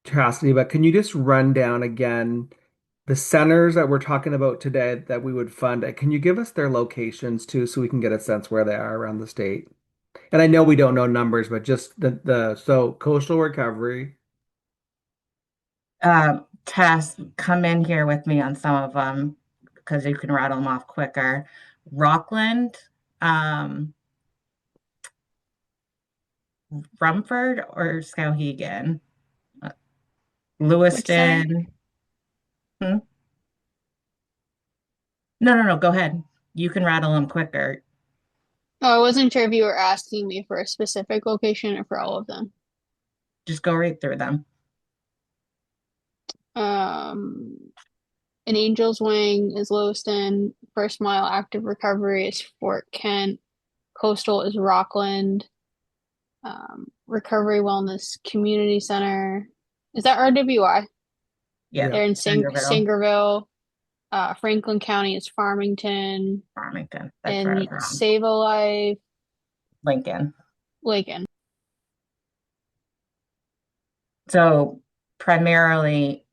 capacity, but can you just run down again the centers that we're talking about today that we would fund? Can you give us their locations too, so we can get a sense where they are around the state? And I know we don't know numbers, but just so coastal recovery. Tess, come in here with me on some of them because you can rattle them off quicker. Rockland, Rumford, or Skowhegan? Which center? Lewiston. Hmm? No. Go ahead. You can rattle them quicker. Oh, I wasn't sure if you were asking me for a specific location or for all of them. Just go right through them. Um, an Angel's Wing is Lewiston. First Mile Active Recovery is Fort Kent. Coastal is Rockland. Recovery Wellness Community Center. Is that RWI? Yeah, They're in Sangerville, Sangerville. Franklin County is Farmington. Farmington. That's where I was And wrong. Save a Life, Lincoln. Lincoln. So primarily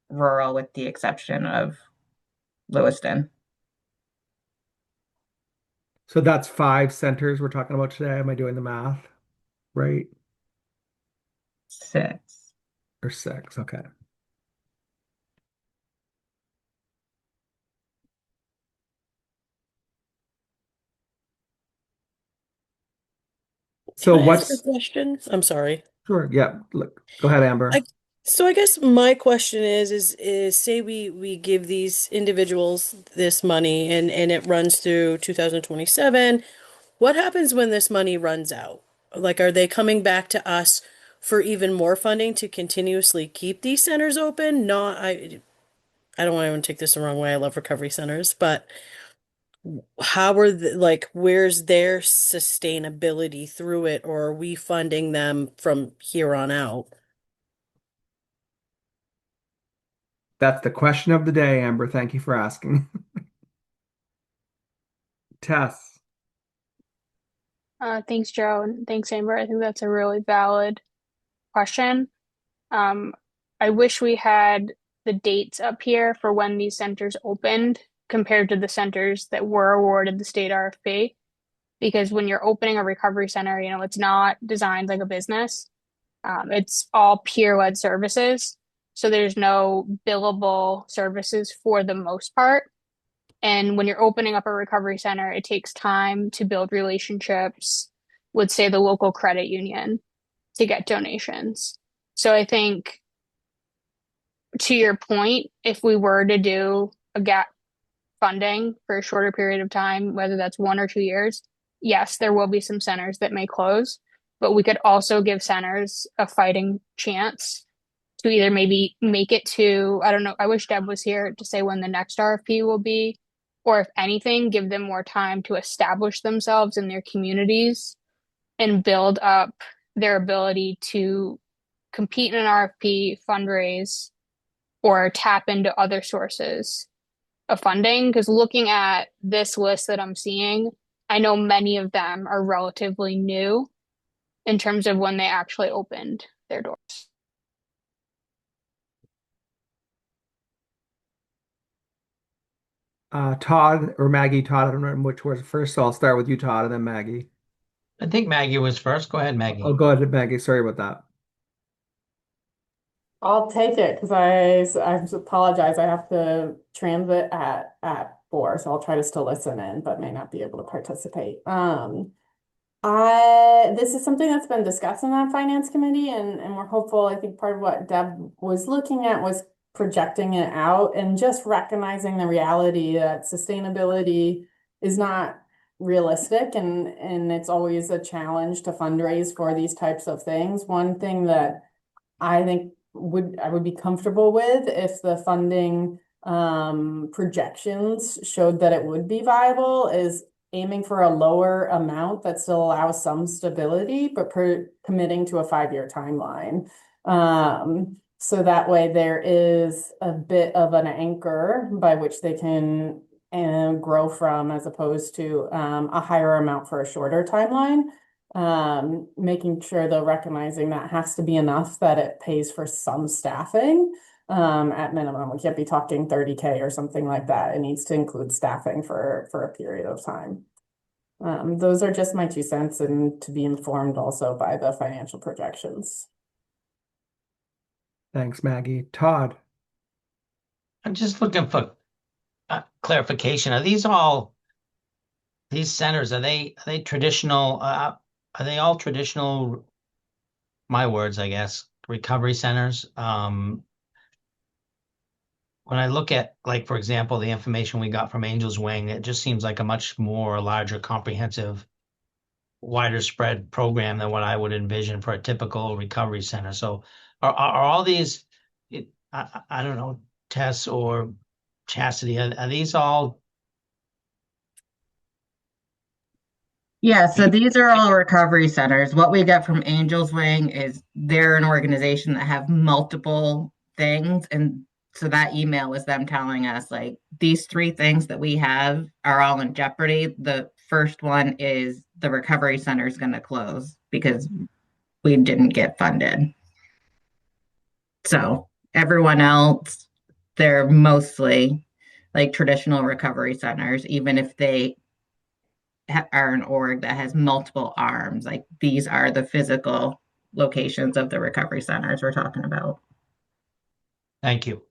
rural with the exception of Lewiston. So that's 5 centers we're talking about today. Am I doing the math right? 6. Or 6? Okay. Can So I ask a what's question? I'm sorry. sure? Yeah. Look, go ahead, Amber. So I guess my question is say we give these individuals this money and it runs through 2027. What happens when this money runs out? Like, are they coming back to us for even more funding to continuously keep these centers open? Not, I don't want anyone to take this the wrong way. I love recovery centers, but how are like, where's their sustainability through it, or are we funding them from here on out? That's the question of the day, Amber. Thank you for asking. Tess. Thanks, Joe, and thanks, Amber. I think that's a really valid question. Um, I wish we had the dates up here for when these centers opened compared to the centers that were awarded the state RFP. Because when you're opening a recovery center, it's not designed like a business. It's all peer-led services. So there's no billable services for the most part. And when you're opening up a recovery center, it takes time to build relationships with, say, the local credit union. to get donations. So I think to your point, if we were to do a gap funding for a shorter period of time, whether that's 1 or 2 years, yes, there will be some centers that may close, but we could also give centers a fighting chance to either maybe make it to, I don't know, I wish Deb was here to say when the next RFP will be, or if anything, give them more time to establish themselves in their communities and build up their ability to compete in an RFP, fundraise, or tap into other sources of funding. Because looking at this list that I'm seeing, I know many of them are relatively new in terms of when they actually opened their doors. Todd or Maggie, Todd, I don't remember which was first, so I'll start with you, Todd, and then Maggie. I think Maggie was first. Go ahead, Oh, Maggie. go ahead, Maggie. Sorry about that. I'll take it because I apologize. I have to transit at 4, so I'll try to still listen in, but may not be able to participate. I this is something that's been discussed in that finance committee, and we're hopeful. I think part of what Deb was looking at was projecting it out and just recognizing the reality that sustainability is not realistic, and it's always a challenge to fundraise for these types of things. One thing that I think I would be comfortable with if the funding projections showed that it would be viable is aiming for a lower amount that still allows some stability, but committing to a 5-year timeline. So that way there is a bit of an anchor by which they can grow from, as opposed to a higher amount for a shorter timeline. Making sure though, recognizing that has to be enough that it pays for some staffing. At minimum, we can't be talking 30K or something like that. It needs to include staffing for a period of time. Those are just my 2 cents, and to be informed also by the financial projections. Thanks, Maggie. Todd. I'm just looking for clarification. Are these all these centers? Are they traditional? Are they all traditional? My words, I guess, recovery centers. When I look at, like, for example, the information we got from Angel's Wing, it just seems like a much more larger, comprehensive, wider spread program than what I would envision for a typical recovery center. So are all these, I don't know, Tess or Chastity, are these all? Yeah, so these are all recovery centers. What we get from Angel's Wing is they're an organization that have multiple things. And so that email was them telling us, like, these 3 things that we have are all in jeopardy. The first one is the recovery center is going to close because we didn't get funded. So everyone else, they're mostly like traditional recovery centers, even if they are an org that has multiple arms. Like, these are the physical locations of the recovery centers we're talking about. Thank you.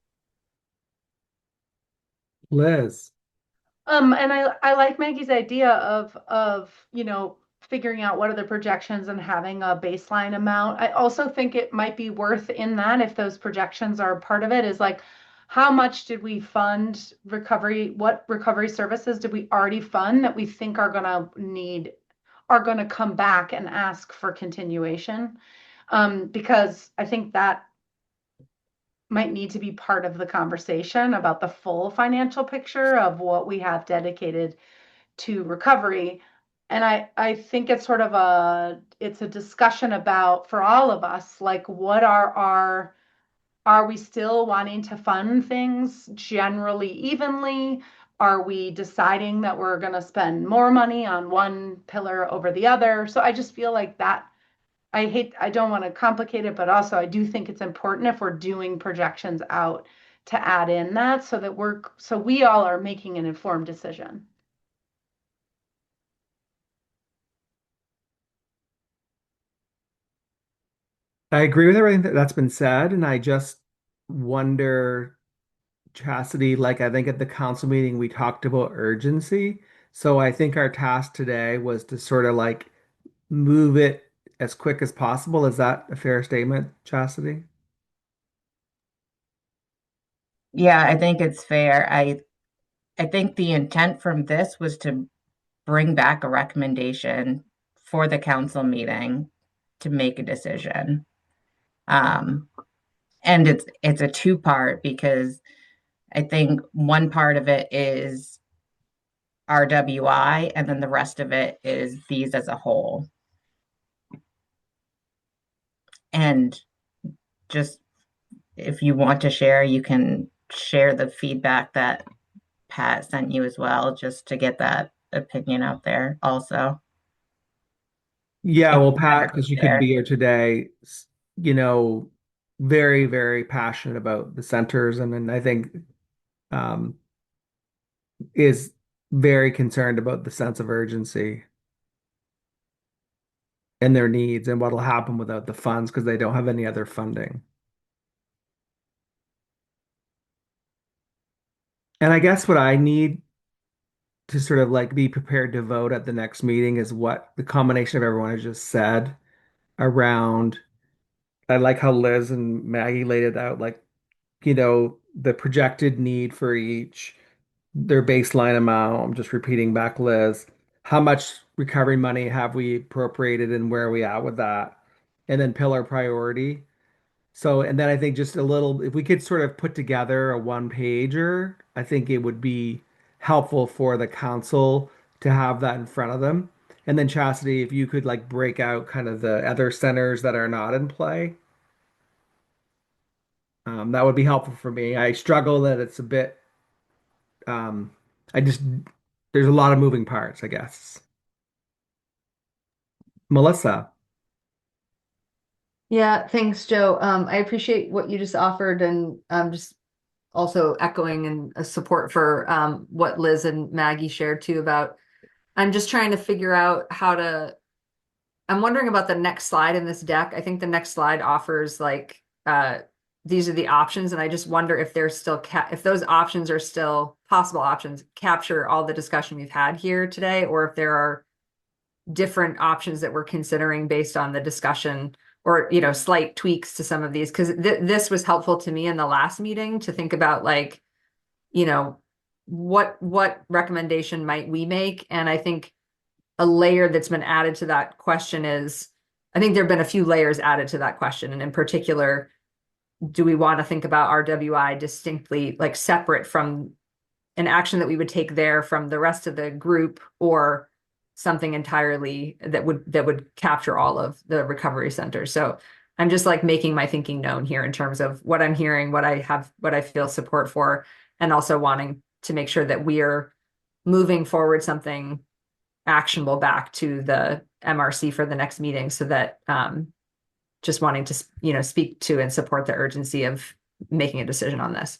Liz. And I like Maggie's idea of figuring out what are the projections and having a baseline amount. I also think it might be worth in that, if those projections are part of it, is like, how much did we fund recovery? What recovery services did we already fund that we think are going to come back and ask for continuation? Because I think that might need to be part of the conversation about the full financial picture of what we have dedicated to recovery. And I think it's sort of it's a discussion about, for all of us, like, what are we still wanting to fund things generally evenly? Are we deciding that we're going to spend more money on one pillar over the other? So I just feel like that I don't want to complicate it, but also I do think it's important, if we're doing projections out, to add in that, so that we all are making an informed decision. I agree with everything that's been said, and I just wonder, Chastity, like I think at the council meeting we talked about urgency. So I think our task today was to sort of like move it as quick as possible. Is that a fair statement, Chastity? Yeah, I think it's fair. I think the intent from this was to bring back a recommendation for the council meeting to make a decision. Um, and it's a two-part because I think one part of it is RWI, and then the rest of it is these as a whole. And just if you want to share, you can share the feedback that Pat sent you as well, just to get that opinion out there also. Yeah, If well, you Pat, wanted to because you couldn't share. be here today, you know, very, very passionate about the centers, and then I think um, is very concerned about the sense of urgency and their needs and what'll happen without the funds because they don't have any other funding. And I guess what I need to sort of like be prepared to vote at the next meeting is what the combination of everyone has just said around. I like how Liz and Maggie laid it out, like, the projected need for each, their baseline amount. I'm just repeating back, Liz. How much recovery money have we appropriated and where are we at with that? And then pillar priority. So, and then I think just a little, if we could sort of put together a one pager, I think it would be helpful for the council to have that in front of them. And then Chastity, if you could like break out kind of the other centers that are not in play, that would be helpful for me. I struggle that it's a bit, um, I just, there's a lot of moving parts, I guess. Melissa. Yeah, thanks, Joe. I appreciate what you just offered, and just also echoing and support for what Liz and Maggie shared too about. I'm just trying to figure out how to. I'm wondering about the next slide in this deck. I think the next slide offers like these are the options, and I just wonder if they're still if those options are still possible options, capture all the discussion we've had here today, or if there are different options that we're considering based on the discussion, or slight tweaks to some of these, because this was helpful to me in the last meeting to think about, like, you know what recommendation might we make. And I think a layer that's been added to that question is, I think there have been a few layers added to that question, and in particular, do we want to think about RWI distinctly, like separate from an action that we would take there from the rest of the group, or something entirely that would capture all of the recovery centers? So I'm just like making my thinking known here in terms of what I'm hearing, what I feel support for, and also wanting to make sure that we are moving forward something actionable back to the MRC for the next meeting, so that just wanting to speak to and support the urgency of making a decision on this.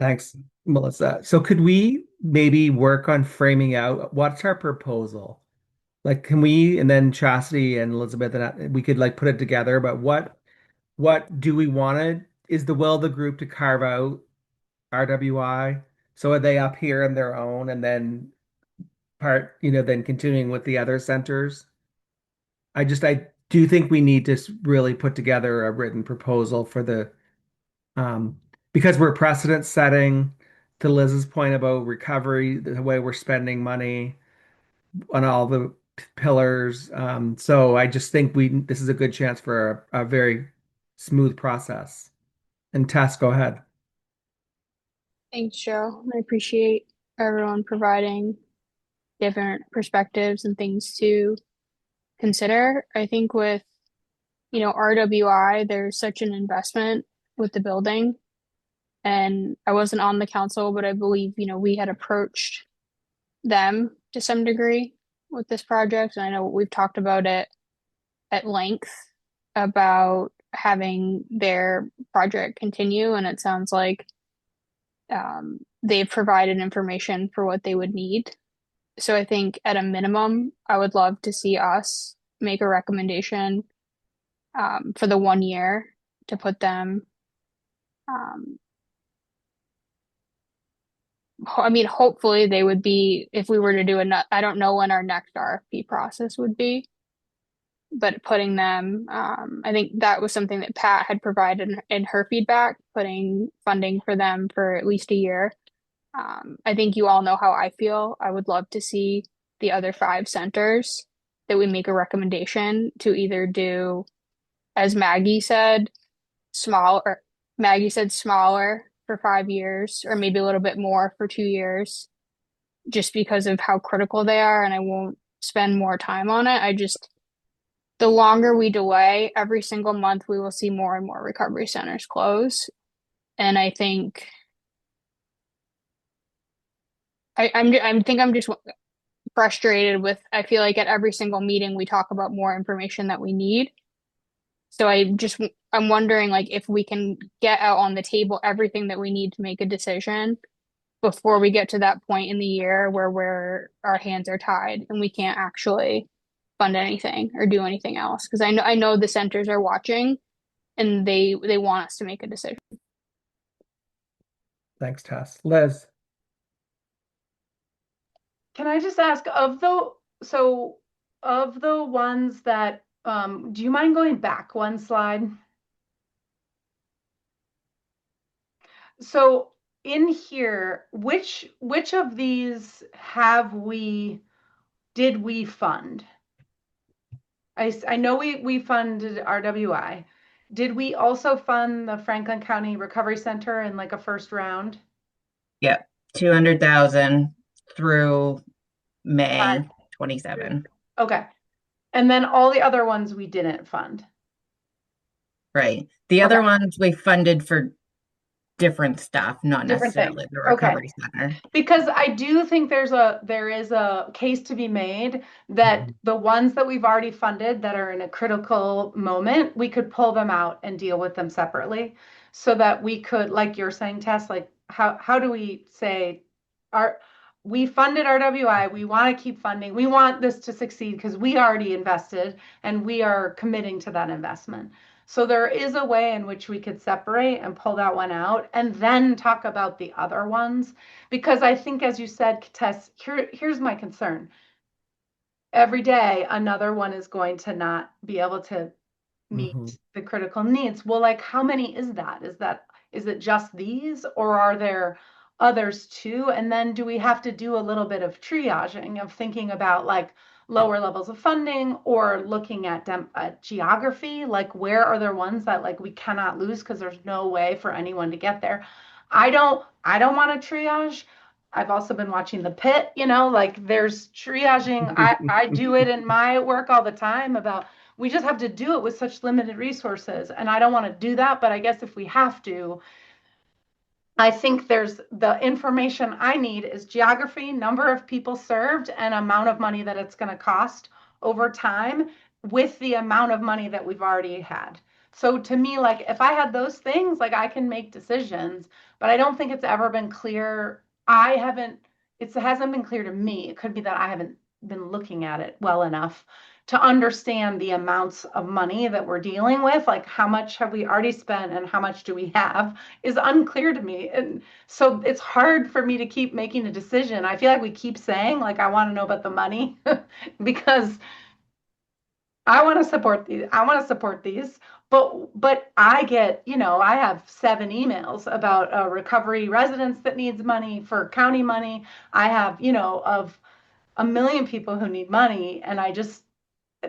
Thanks, Melissa. So could we maybe work on framing out what's our proposal? Like, can we, and then Chastity and Elizabeth, and we could like put it together, but what do we want to, is the will of the group to carve out RWI? So are they up here in their own and then then continuing with the other centers? I do think we need to really put together a written proposal for um, because we're precedent setting, to Liz's point about recovery, the way we're spending money on all the pillars. So I just think this is a good chance for a very smooth process. And Tess, go ahead. Thanks, Joe. I appreciate everyone providing different perspectives and things to consider. I think with, RWI, there's such an investment with the building. And I wasn't on the council, but I believe, we had approached them to some degree with this project. And I know we've talked about it at length about having their project continue. And it sounds like they've provided information for what they would need. So I think at a minimum, I would love to see us make a recommendation for the 1 year to put them um, I mean, hopefully they would be, if we were to do I don't know when our next RFP process would be, but putting them, I think that was something that Pat had provided in her feedback, putting funding for them for at least a year. I think you all know how I feel. I would love to see the other five centers that we make a recommendation to either do, as small, or Maggie said smaller for 5 years, or maybe a little bit more for 2 years, just because of how critical they are, and I won't spend more time on it. The longer we delay, every single month we will see more and more recovery centers close. And I think I'm just frustrated with, I feel like at every single meeting we talk about more information that we need. So I'm wondering like if we can get out on the table everything that we need to make a decision before we get to that point in the year where our hands are tied and we can't actually fund anything or do anything else. Because I know the centers are watching and they want us to make a decision. Thanks, Tess. Liz. Can I just ask of the ones that, do you mind going back one slide? So in here, which of these did we fund? I know we funded RWI. Did we also fund the Franklin County Recovery Center in like a first round? Yep, 200,000 through May 27. Okay. And then all the other ones we didn't fund. Right. The other Okay. ones we funded for different stuff, not Different necessarily things. the Okay. recovery center. Because I do think there is a case to be made that the ones that we've already funded that are in a critical moment, we could pull them out and deal with them separately so that we could, like you're saying, Tess, like how do we say we funded RWI, we want to keep funding, we want this to succeed because we already invested and we are committing to that investment. So there is a way in which we could separate and pull that one out and then talk about the other ones. Because I think, as you said, Tess, here's my concern. Every day, another one is going to not be able to meet the critical needs. Well, like how many is that? Is it just these or are there others too? And then do we have to do a little bit of triaging of thinking about like lower levels of funding or looking at geography, like where are there ones that like we cannot lose because there's no way for anyone to get there. I don't want to triage. I've also been watching The Pit, like there's triaging. I do it in my work all the time about we just have to do it with such limited resources. And I don't want to do that, but I guess if we have to, I think there's the information I need is geography, number of people served, and amount of money that it's going to cost over time with the amount of money that we've already had. So to me, like if I had those things, like I can make decisions, but I don't think it's ever been clear. It hasn't been clear to me. It could be that I haven't been looking at it well enough to understand the amounts of money that we're dealing with, like how much have we already spent and how much do we have is unclear to me. And so it's hard for me to keep making a decision. I feel like we keep saying, like, I want to know about the money because I want to support these. I want to support these. But I get, I have 7 emails about a recovery residence that needs money for county money. I have, of a million people who need money. And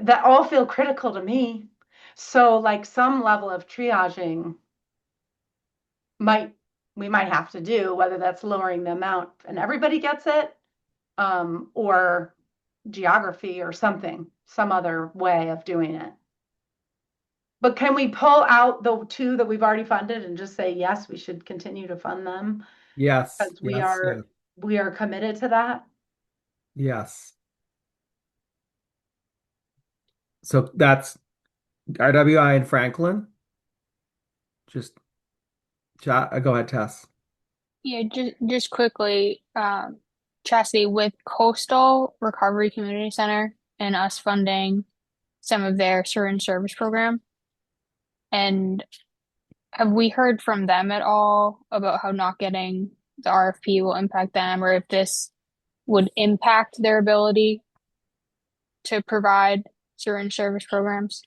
that all feel critical to me. So like some level of triaging we might have to do, whether that's lowering the amount and everybody gets it, or geography or some other way of doing it. But can we pull out the 2 that we've already funded and just say, yes, we should continue to fund them? Yes. Because Yes. we are committed to that. Yes. So that's RWI and Franklin. Just go ahead, Tess. Yeah, just quickly, Chastity, with Coastal Recovery Community Center and us funding some of their certain service program, and have we heard from them at all about how not getting the RFP will impact them or if this would impact their ability to provide certain service programs?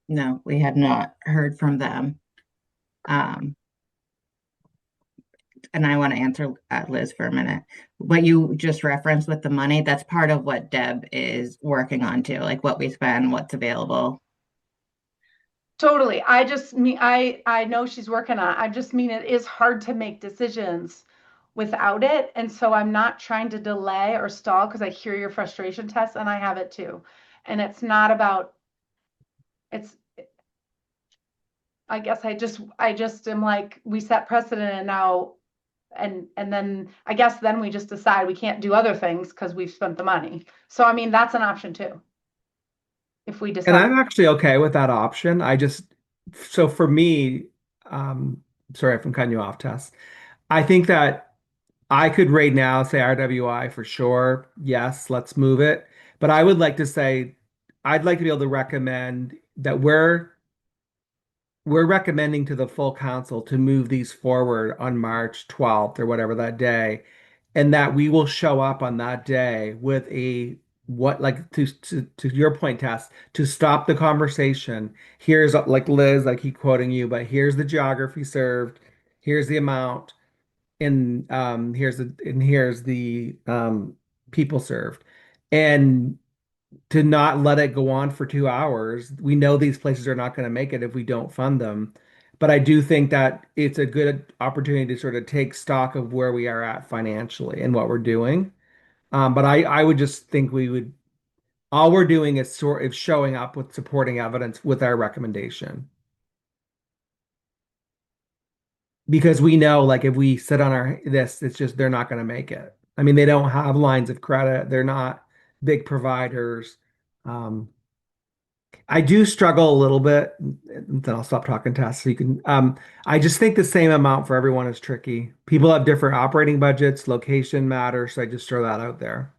No, we had not heard from them. Um, and I want to answer Liz for a minute. What you just referenced with the money, that's part of what Deb is working on too, like what we spend, what's available. Totally. I just mean I know she's working on it. I just mean it is hard to make decisions without it. And so I'm not trying to delay or stall because I hear your frustration, Tess, and I have it too. And it's not about it's I guess I just am like we set precedent and now and then I guess then we just decide we can't do other things because we've spent the money. So I mean that's an option too. If we And decide I'm actually okay with that option. So for me, um, sorry if I'm cutting you off, Tess. I think that I could right now say RWI for sure. Yes, let's move it. But I would like to say, I'd like to be able to recommend that we're recommending to the full council to move these forward on March 12th or whatever that day, and that we will show up on that day with a what like to your point, Tess, to stop the conversation. Here's like Liz, I keep quoting you, but here's the geography served, here's the amount, and here's the people served. And to not let it go on for 2 hours. We know these places are not going to make it if we don't fund them. But I do think that it's a good opportunity to sort of take stock of where we are at financially and what we're doing. But I would just think all we're doing is sort of showing up with supporting evidence with our recommendation. Because we know, like, if we sit on it's just they're not going to make it. I mean, they don't have lines of credit. They're not big providers. Um, I do struggle a little bit. Then I'll stop talking, Tess. So you can. I just think the same amount for everyone is tricky. People have different operating budgets. Location matters. So I just throw that out there.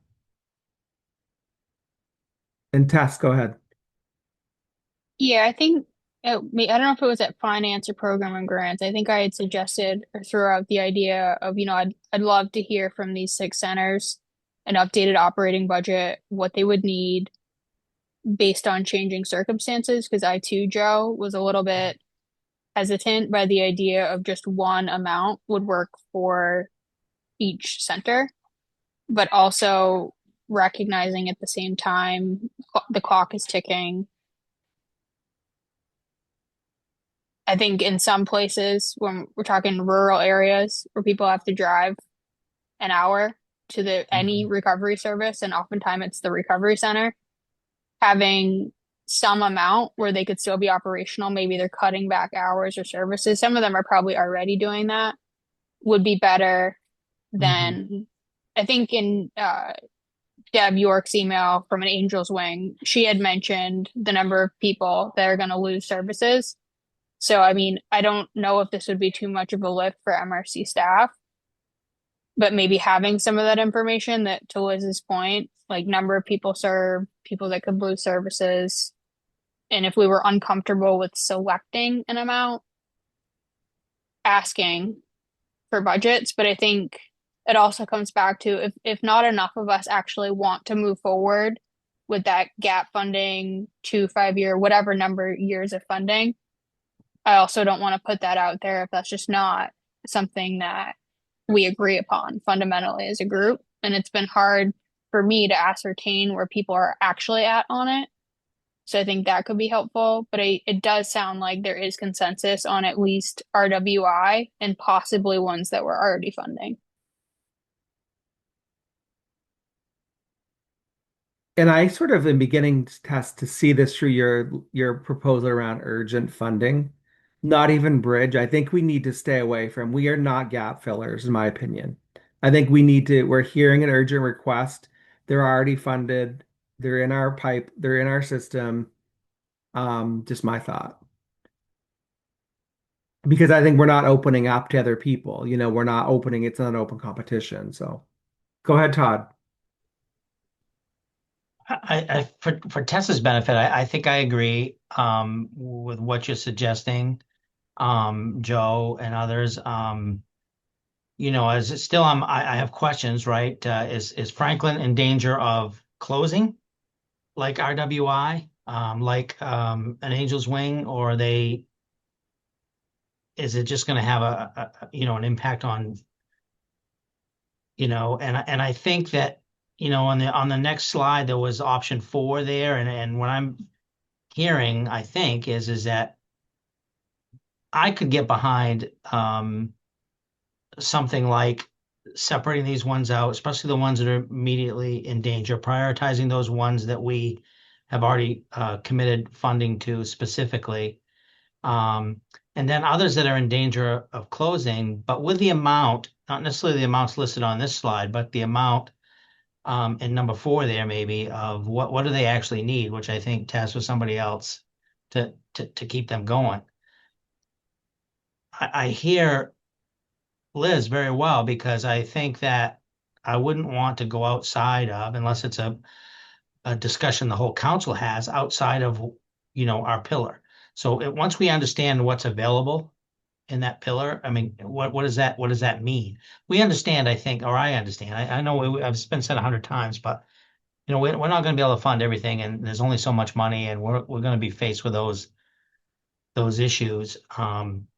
And Tess, go ahead. Yeah, I think I don't know if it was at finance or program and grants. I think I had suggested or threw out the idea of, I'd love to hear from these six centers an updated operating budget, what they would need based on changing circumstances. Because I too, Joe, was a little bit hesitant by the idea of just one amount would work for each center, but also recognizing at the same time the clock is ticking. I think in some places, when we're talking rural areas where people have to drive an hour to any Mhm. recovery service, and oftentimes it's the recovery center, having some amount where they could still be operational, maybe they're cutting back hours or services. Some of them are probably already doing that, would be better Mhm. than I think in Deb York's email from an Angel's Wing, she had mentioned the number of people that are going to lose services. So, I mean, I don't know if this would be too much of a lift for MRC staff, but maybe having some of that information that, to Liz's point, like number of people served, people that could lose services, and if we were uncomfortable with selecting an amount, asking for budgets. But I think it also comes back to if not enough of us actually want to move forward with that gap funding, 2 5 year, whatever number years of funding, I also don't want to put that out there if that's just not something that we agree upon fundamentally as a group. And it's been hard for me to ascertain where people are actually at on it. So I think that could be helpful. But it does sound like there is consensus on at least RWI and possibly ones that we're already funding. And I sort of am beginning to test to see this through your proposal around urgent funding, not even bridge. I think we need to stay away from. We are not gap fillers, in my opinion. I think we're hearing an urgent request. They're already funded. They're in our pipe. They're in our system. Just my thought. Because I think we're not opening up to other people. We're not opening, it's not an open competition. So go ahead, Todd. For Tessa's benefit, I think I agree with what you're suggesting, Joe and others. as it's still, I have questions, right? Is Franklin in danger of closing like RWI, like an Angel's Wing, or is it just going to have an impact on, and I think that, on the next slide, there was option 4 there. And what I'm hearing, I think, is that I could get behind, something like separating these ones out, especially the ones that are immediately in danger, prioritizing those ones that we have already committed funding to specifically. Um, and then others that are in danger of closing, but with the amount, not necessarily the amounts listed on this slide, but the amount in number 4 there maybe of what do they actually need, which I think task with somebody else to keep them going. I hear Liz very well, because I think that I wouldn't want to go outside of, unless it's a discussion the whole council has outside of, our pillar. So once we understand what's available in that pillar, I mean, what does that mean? We understand, I think, or I understand. I know I've been said 100 times, but we're not going to be able to fund everything, and there's only so much money, and we're going to be faced with those issues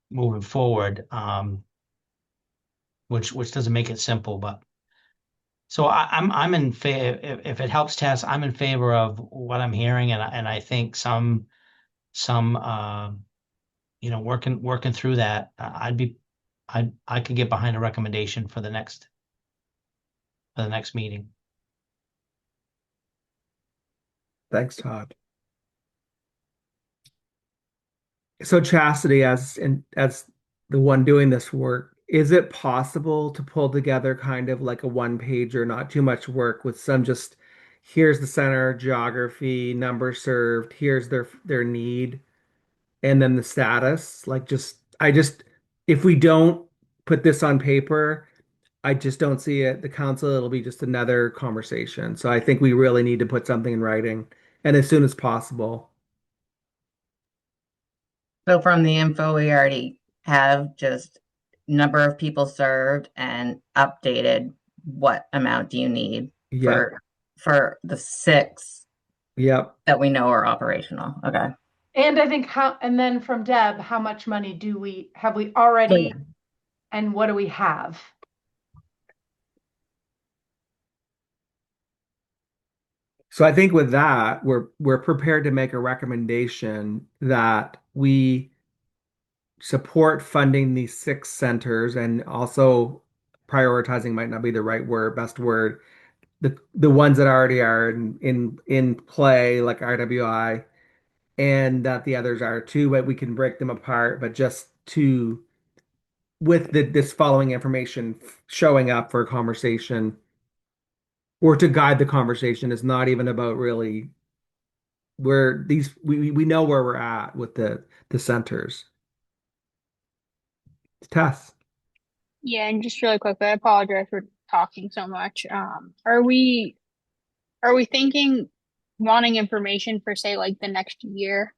moving forward. Which doesn't make it simple, but so I'm in favor. If it helps Tess, I'm in favor of what I'm hearing, and I think some working through that, I could get behind a recommendation for the next meeting. Thanks, Todd. So Chastity, as the one doing this work, is it possible to pull together kind of like a one pager, not too much work, with some just here's the center, geography, number served, here's their need, and then the status? Like if we don't put this on paper, I just don't see it. The council, it'll be just another conversation. So I think we really need to put something in writing and as soon as possible. So from the info we already have, just number of people served and updated, what amount do you need Yep. for the 6 Yep. that we know are operational? Okay. And I think and then from Deb, how much money have we So, already, yeah. and what do we have? So I think with that, we're prepared to make a recommendation that we support funding these 6 centers, and also prioritizing might not be the right word, best word. The ones that already are in play, like RWI, and that the others are too, but we can break them apart, but just to with this following information showing up for a conversation, or to guide the conversation, is not even about really where we know where we're at with the centers. Tess. Yeah, and just really quickly, I apologize for talking so much. Are we thinking wanting information for, say, like the next year,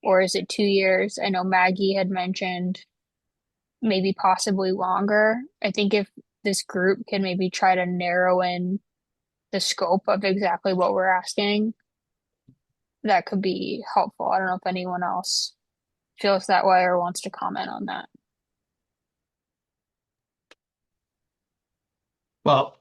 or is it 2 years? I know Maggie had mentioned maybe possibly longer. I think if this group can maybe try to narrow in the scope of exactly what we're asking, that could be helpful. I don't know if anyone else feels that way or wants to comment on that. Well,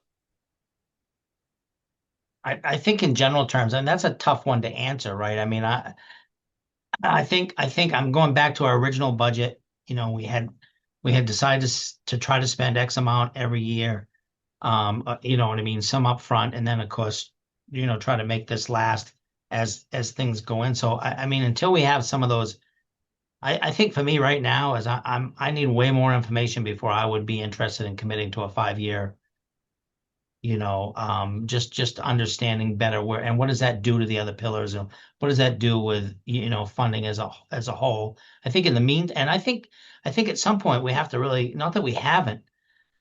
I think in general terms, and that's a tough one to answer, right? I mean, I think I'm going back to our original budget. We had decided to try to spend X amount every year. You know what I mean? Some upfront, and then of course, try to make this last as things go in. So I mean, until we have some of those, I think for me right now is I need way more information before I would be interested in committing to a 5 year. Just understanding better where, and what does that do to the other pillars, and what does that do with, funding as a whole. I think in the mean, and I think at some point we have to really, not that we haven't,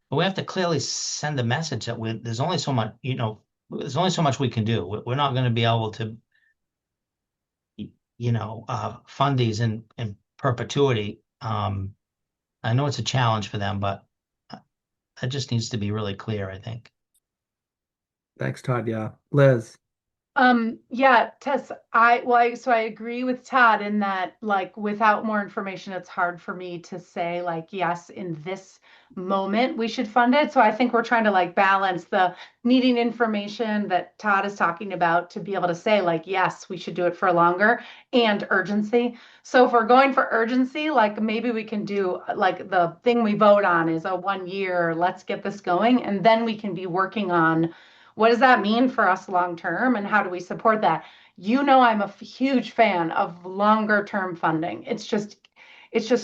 but we have to clearly send the message that there's only so much, there's only so much we can do. We're not going to be able to, fund these in perpetuity. I know it's a challenge for them, but That just needs to be really clear, I think. Thanks, Todd. Yeah. Liz. Yeah, Tess, so I agree with Todd in that, like, without more information, it's hard for me to say, like, yes, in this moment we should fund it. So I think we're trying to like balance the needing information that Todd is talking about to be able to say, like, yes, we should do it for longer, and urgency. So if we're going for urgency, like maybe we can do like the thing we vote on is a 1 year, let's get this going, and then we can be working on what does that mean for us long term and how do we support that? You know, I'm a huge fan of longer term funding. It's just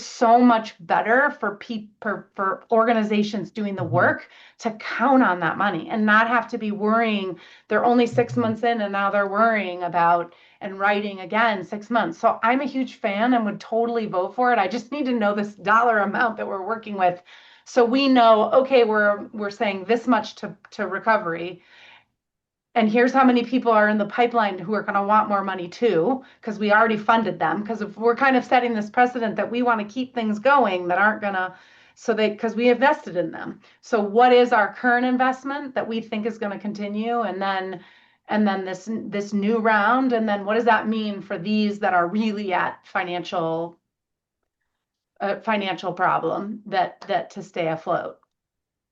so much better for people, for organizations doing the Mhm. work, to count on that money and not have to be worrying they're only 6 months in and now they're worrying about and writing again 6 months. So I'm a huge fan and would totally vote for it. I just need to know this dollar amount that we're working with, so we know, okay, we're saying this much to recovery, and here's how many people are in the pipeline who are going to want more money too, because we already funded them. Because if we're kind of setting this precedent that we want to keep things going that aren't going to, so they, because we invested in them. So what is our current investment that we think is going to continue? And then this new round, and then what does that mean for these that are really at financial problem that to stay afloat?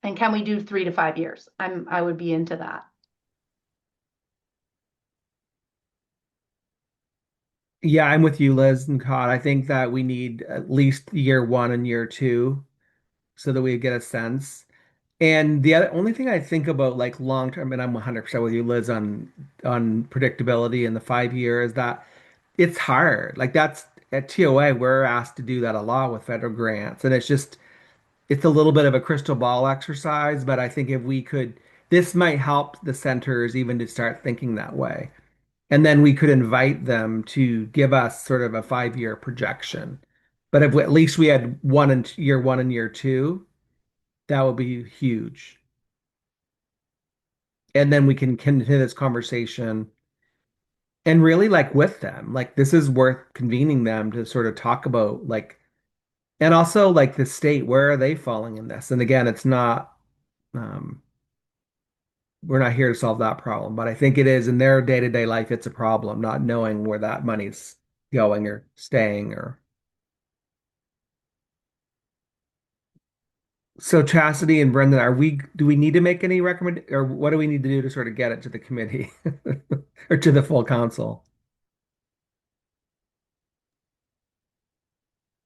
And can we do 3 to 5 years? I would be into that. Yeah, I'm with you, Liz and Todd. I think that we need at least year one and year two so that we get a sense. And the only thing I think about like long term, and I'm 100% with you, Liz, on predictability in the 5 year is that it's hard. Like that's at TOA, we're asked to do that a lot with federal grants. And it's a little bit of a crystal ball exercise, but I think if we could, this might help the centers even to start thinking that way. And then we could invite them to give us sort of a 5 year projection. But if at least we had one in year one and year two, that would be huge. And then we can continue this conversation and really like with them. Like this is worth convening them to sort of talk about like, and also like the state, where are they falling in this? And again, it's not um we're not here to solve that problem, but I think it is in their day-to-day life, it's a problem, not knowing where that money's going or staying or so Chastity and Brendan, do we need to make any recommend or what do we need to do to sort of get it to the committee or to the full council?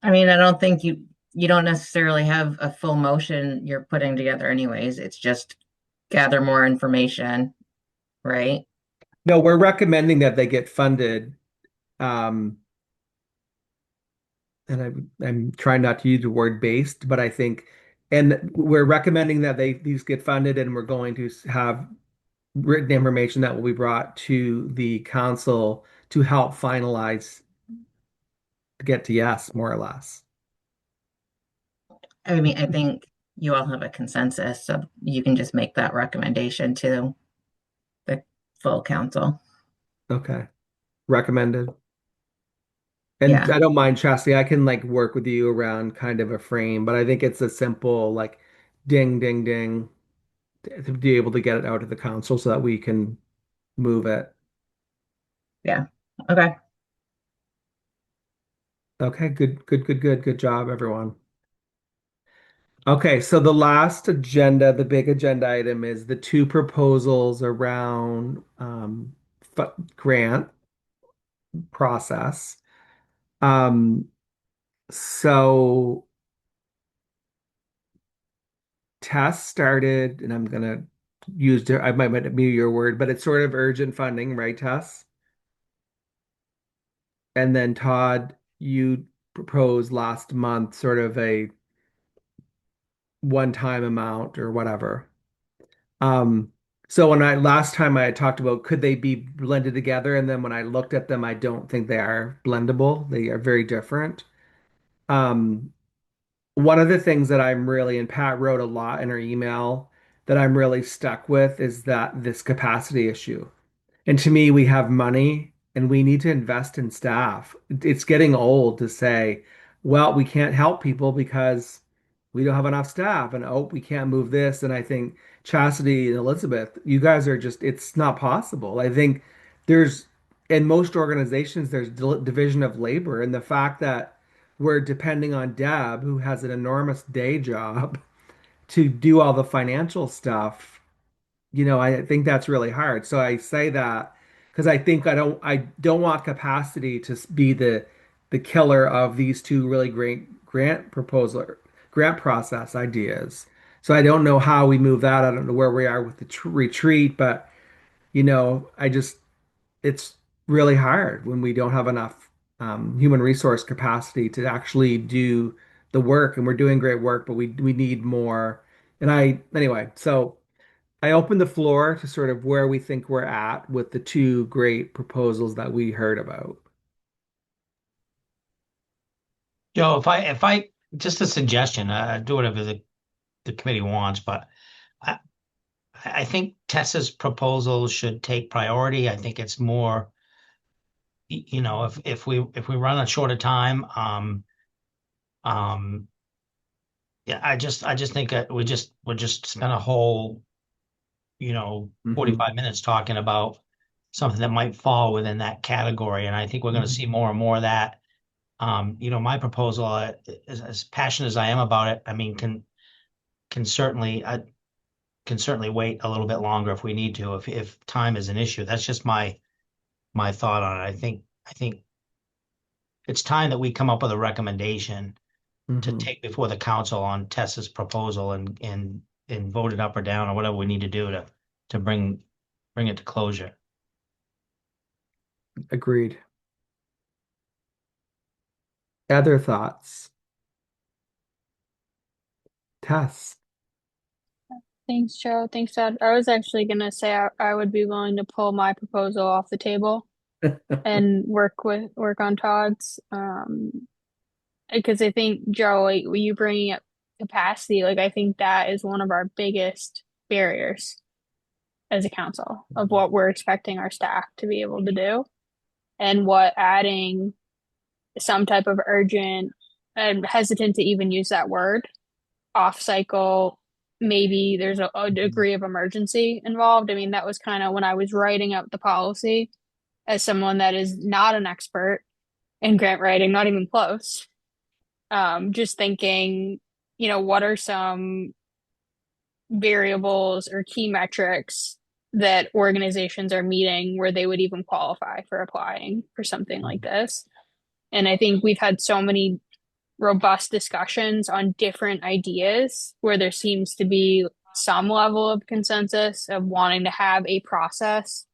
I mean, I don't think you don't necessarily have a full motion you're putting together anyways. It's just gather more information, right? No, we're recommending that they get funded. Um, and I'm trying not to use the word based, but I think, and we're recommending that these get funded, and we're going to have written information that will be brought to the council to help finalize to get to yes, more or less. I mean, I think you all have a consensus, so you can just make that recommendation to the full council. Okay, recommended. And Yeah, I don't mind, Chastity. I can like work with you around kind of a frame, but I think it's a simple like ding, ding, ding to be able to get it out to the council so that we can move it. yeah. Okay. Okay, good, good, good, good, good job, everyone. Okay, so the last agenda, the big agenda item is the two proposals around grant process. Um, so Tess started, and I'm gonna I might be your word, but it's sort of urgent funding, right, Tess? And then Todd, you proposed last month sort of a one-time amount or whatever. Um, so when I last time I had talked about could they be blended together, and then when I looked at them, I don't think they are blendable. They are very different. Um, One of the things that I'm really, and Pat wrote a lot in her email that I'm really stuck with is that this capacity issue. And to me, we have money and we need to invest in staff. It's getting old to say, well, we can't help people because we don't have enough staff, and oh, we can't move this. And I think Chastity and Elizabeth, you guys are just, it's not possible. I think there's, in most organizations, there's division of labor, and the fact that we're depending on Deb, who has an enormous day job, to do all the financial stuff, I think that's really hard. So I say that because I don't want capacity to be the killer of these two really great grant process ideas. So I don't know how we move that. I don't know where we are with the retreat, but I just it's really hard when we don't have enough human resource capacity to actually do the work, and we're doing great work, but we need more. And anyway, so. I opened the floor to sort of where we think we're at with the two great proposals that we heard about. Joe, if I just a suggestion, do whatever the committee wants, but I I think Tessa's proposal should take priority. I think it's more, if we run a shorter time, um, yeah, I just think that we just spent a whole, Hmm. 45 minutes talking about something that might fall within that category, and I think we're going to see more and more of that. My proposal, as passionate as I am about it, I mean, can certainly wait a little bit longer if we need to, if time is an issue. That's just my thought on it. I think it's time that we come up with a recommendation to Hmm. take before the council on Tessa's proposal and vote it up or down or whatever we need to do to bring it to closure. Agreed. Other thoughts? Tess. Thanks, Joe. Thanks, Dad. I was actually gonna say I would be willing to pull my proposal off the table and work on Todd's. Because I think Joe, like, you bringing up capacity, like I think that is one of our biggest barriers as a council of what we're expecting our staff to be able to do, and what adding some type of urgent, I'm hesitant to even use that word, off cycle, maybe there's a degree of emergency involved. I mean, that was kind of when I was writing up the policy as someone that is not an expert in grant writing, not even close. Just thinking, what are some variables or key metrics that organizations are meeting where they would even qualify for applying for something like this? And I think we've had so many robust discussions on different ideas where there seems to be some level of consensus of wanting to have a process.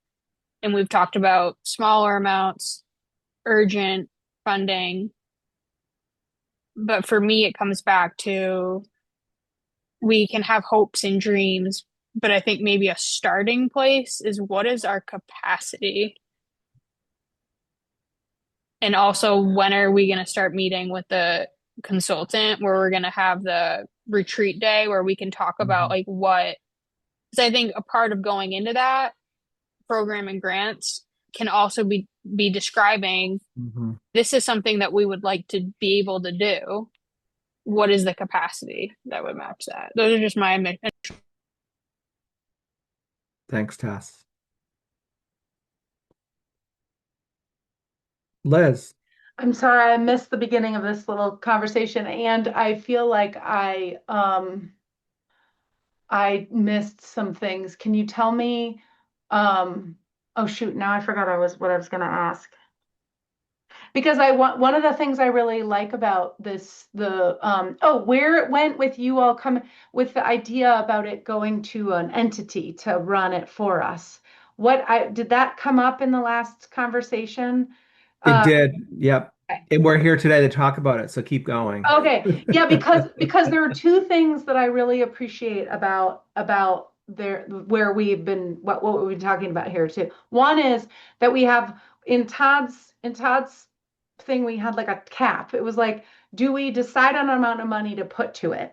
And we've talked about smaller amounts, urgent funding. But for me, it comes back to we can have hopes and dreams, but I think maybe a starting place is what is our capacity? And also, when are we going to start meeting with the consultant where we're going to have the retreat day where we can talk about Mhm. like what, because I think a part of going into that program and grants can also be describing Mhm. this is something that we would like to be able to do. What is the capacity that would match that? Those are just my Thanks, Tess. Liz. I'm sorry, I missed the beginning of this little conversation, and I feel like I missed some things. Can you tell me, oh shoot, now I forgot what I was gonna ask. Because I want one of the things I really like about this, where it went with you all come with the idea about it going to an entity to run it for us. Did that come up in the last conversation? It Uh, did. Yep. And we're here today to talk about it, so keep going. Okay. Yeah, because there are two things that I really appreciate about there where we've been what we've been talking about here too. One is that we have in Todd's thing we had like a cap. It was like, do we decide on an amount of money to put to it?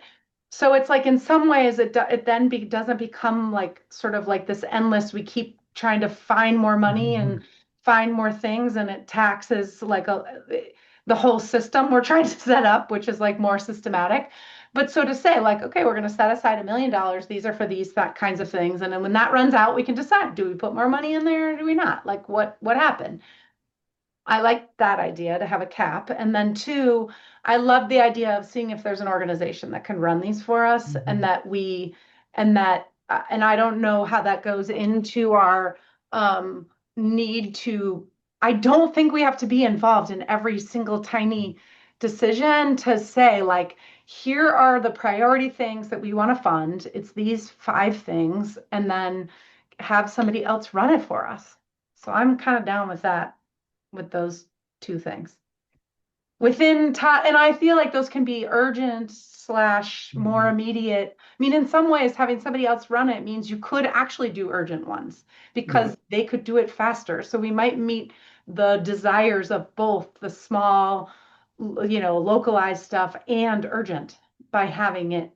So it's like in some ways it then doesn't become like sort of like this endless, we keep trying to find more money Mhm. and find more things, and it taxes like the whole system we're trying to set up, which is like more systematic. But so to say, like, okay, we're going to set aside $1 million. These are for these that kinds of things, and then when that runs out, we can decide: do we put more money in there, or do we not? Like, what happened? I like that idea to have a cap. And then two, I love the idea of seeing if there's an organization that can run these for us and that and I don't know how that goes into our need to, I don't think we have to be involved in every single tiny decision to say, like, here are the priority things that we want to fund. It's these 5 things, and then have somebody else run it for us. So I'm kind of down with that, with those 2 things within time. And I feel like those can be urgent slash more immediate. I mean, in some ways, having somebody else run it means you could actually do urgent ones because they could do it faster. So we might meet the desires of both the small, localized stuff and urgent by having it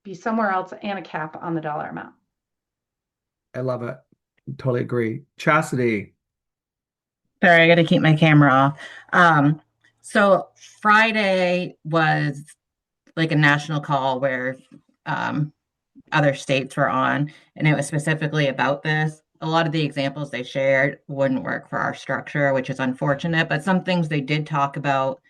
be somewhere else and a cap on the dollar amount. I love it. Totally agree. Chastity. Sorry, I got to keep my camera off. So Friday was like a national call where other states were on, and it was specifically about this. A lot of the examples they shared wouldn't work for our structure, which is unfortunate, but some things they did talk about.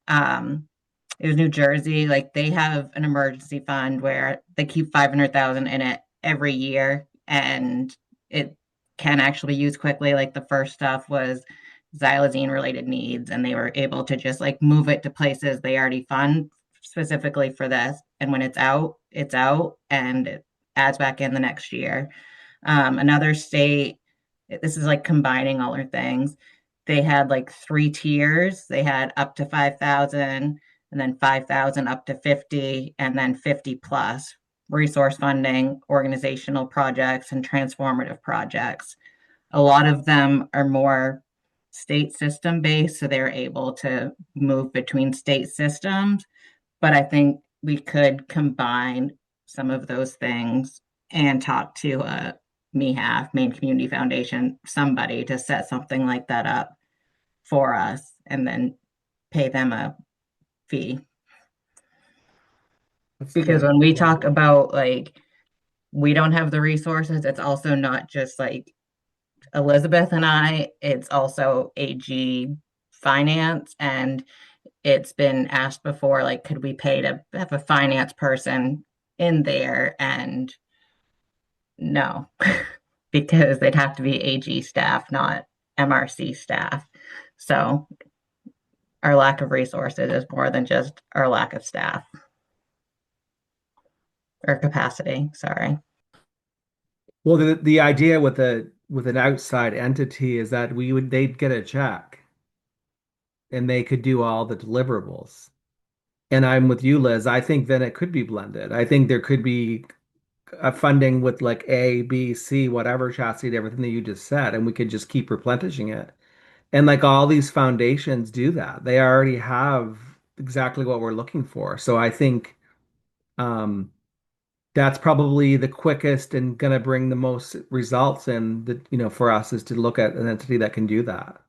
It was New Jersey, like they have an emergency fund where they keep 500,000 in it every year, and it can actually be used quickly. Like the first stuff was xylazine related needs, and they were able to just like move it to places they already fund specifically for this. And when it's out and it adds back in the next year. Another state, this is like combining all our things. They had like 3 tiers. They had up to 5,000, and then 5,000 up to 50, and then 50 plus resource funding, organizational projects, and transformative projects. A lot of them are more state system based, so they're able to move between state systems. But I think we could combine some of those things and talk to MEHAF, Maine Community Foundation, somebody to set something like that up for us and then pay them a fee. Because when we talk about like, we don't have the resources, it's also not just like Elizabeth and I, it's also AG Finance. And it's been asked before, like, could we pay to have a finance person in there? And no, because they'd have to be AG staff, not MRC staff. So our lack of resources is more than just our lack of staff or capacity. Sorry. Well, the idea with an outside entity is that they'd get a check and they could do all the deliverables. And I'm with you, Liz. I think then it could be blended. I think there could be a funding with like A, B, C, whatever chassis, everything that you just said, and we could just keep replenishing it. And like all these foundations do that. They already have exactly what we're looking for. So I think um, that's probably the quickest and gonna bring the most results. And for us is to look at an entity that can do that.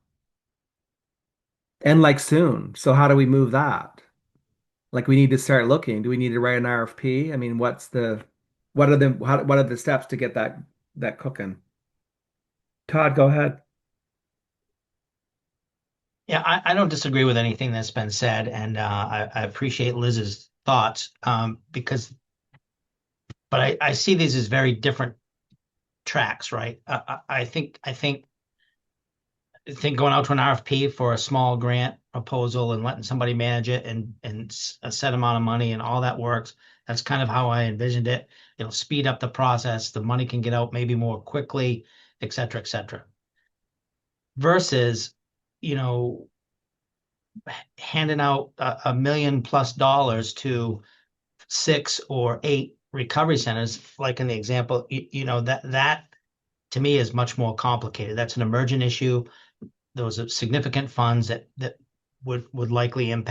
And like soon. So how do we move that? Like we need to start looking. Do we need to write an RFP? I mean, what are the steps to get that cooking? Todd, go ahead. Yeah, I don't disagree with anything that's been said, and I appreciate Liz's thoughts but I see these as very different tracks, right? I think going out to an RFP for a small grant proposal and letting somebody manage it and a set amount of money and all that works. That's kind of how I envisioned it. It'll speed up the process. The money can get out maybe more quickly, et cetera, et cetera. Versus, you know, handing out $1 million plus to 6 or 8 recovery centers, like in the example, that to me is much more complicated. That's an emergent issue. Those are significant funds that would likely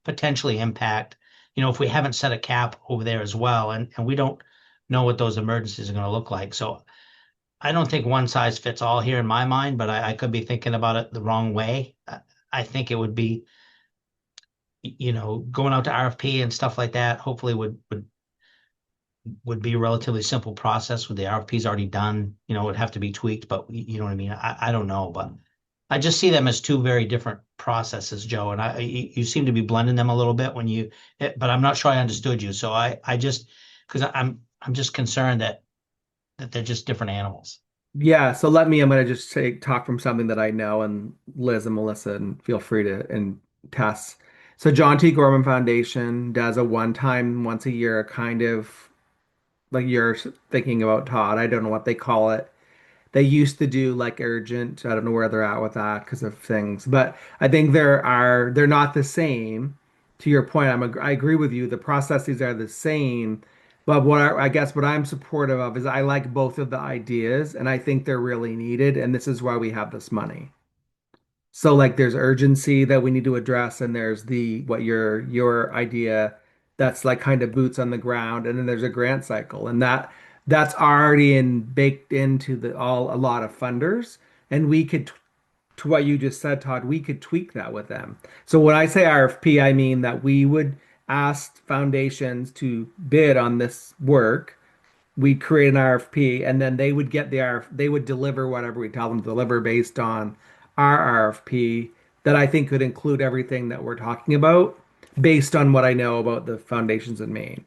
potentially impact, if we haven't set a cap over there as well, and we don't know what those emergencies are going to look like. So I don't think one size fits all here in my mind, but I could be thinking about it the wrong way. I think it would be going out to RFP and stuff like that, hopefully would be a relatively simple process with the RFPs already done. It would have to be tweaked, but you know what I mean? I don't know, but I just see them as two very different processes, Joe, and you seem to be blending them a little bit but I'm not sure I understood you. So I just, because I'm just concerned that they're just different animals. Yeah, so I'm gonna just talk from something that I know, and Liz and Melissa, and feel free to and Tess. So John T. Gorman Foundation does a one-time, once a year, kind of like you're thinking about, Todd. I don't know what they call it. They used to do like urgent. I don't know where they're at with that because of things, but I think they're not the same. To your point, I agree with you. The processes are the same, but I guess what I'm supportive of is I like both of the ideas, and I think they're really needed, and this is why we have this money. So like there's urgency that we need to address, and there's the what your idea that's like kind of boots on the ground, and then there's a grant cycle, and that's already baked into the all a lot of funders, and we could to what you just said, Todd, we could tweak that with them. So when I say RFP, I mean that we would ask foundations to bid on this work. We'd create an RFP, and then they would get they would deliver whatever we tell them to deliver based on our RFP that I think could include everything that we're talking about based on what I know about the foundations in Maine.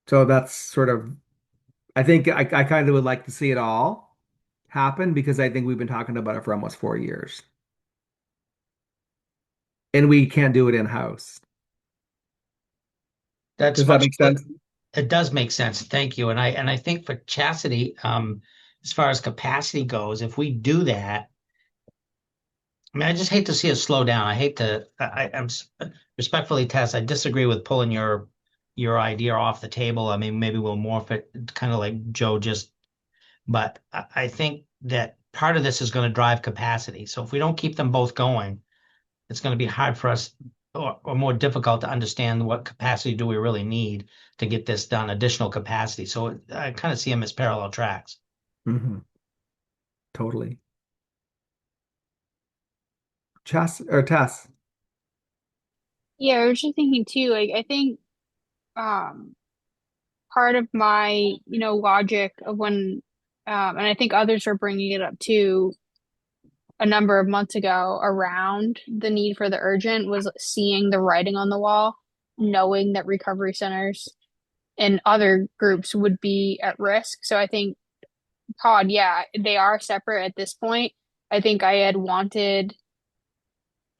So that's sort of, I think I kind of would like to see it all happen because I think we've been talking about it for almost 4 years and we can't do it in-house. That's Does that much make sense? It does make sense. Thank you. And I think for Chastity, as far as capacity goes, if we do that, I mean, I just hate to see us slow down. I hate to. I'm respectfully, Tess. I disagree with pulling your idea off the table. I mean, maybe we'll morph it, kind of like Joe just. But I think that part of this is going to drive capacity. So if we don't keep them both going, it's going to be hard for us, or more difficult to understand what capacity do we really need to get this done. Additional capacity. So I kind of see them as parallel tracks. Hmm. Totally. Tess. Yeah, I was just thinking too, like I think um part of my, logic of when and I think others are bringing it up too a number of months ago around the need for the urgent was seeing the writing on the wall, knowing that recovery centers and other groups would be at risk. So I think Pod, yeah, they are separate at this point. I think I had wanted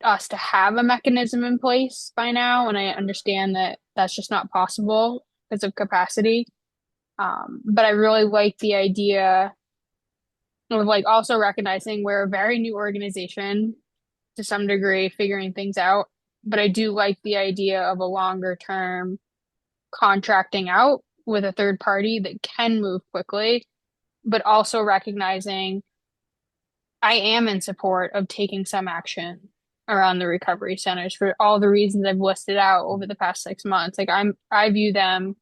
us to have a mechanism in place by now, and I understand that that's just not possible because of capacity. But I really like the idea of like also recognizing we're a very new organization to some degree, figuring things out. But I do like the idea of a longer term contracting out with a third party that can move quickly, but also recognizing I am in support of taking some action around the recovery centers for all the reasons I've listed out over the past 6 months. Like I view them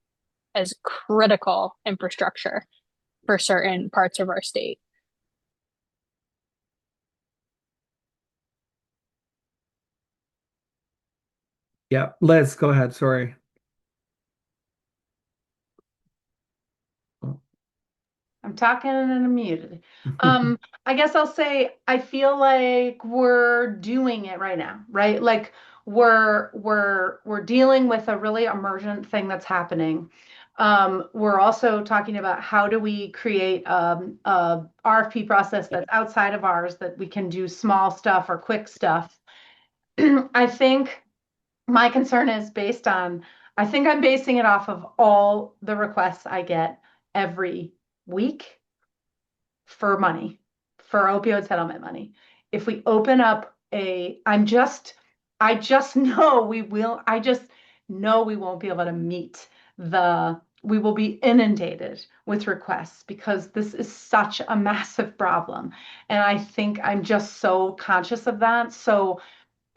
as critical infrastructure for certain parts of our state. Yeah, Liz, go ahead. Sorry. I'm talking and I'm muted. I guess I'll say I feel like we're doing it right now, right? Like we're dealing with a really emergent thing that's happening. We're also talking about how do we create a RFP process that's outside of ours that we can do small stuff or quick stuff. I think my concern is based on, I think I'm basing it off of all the requests I get every week for money, for opioid settlement money. If we open up I just know we won't be able to meet we will be inundated with requests because this is such a massive problem. And I think I'm just so conscious of that. So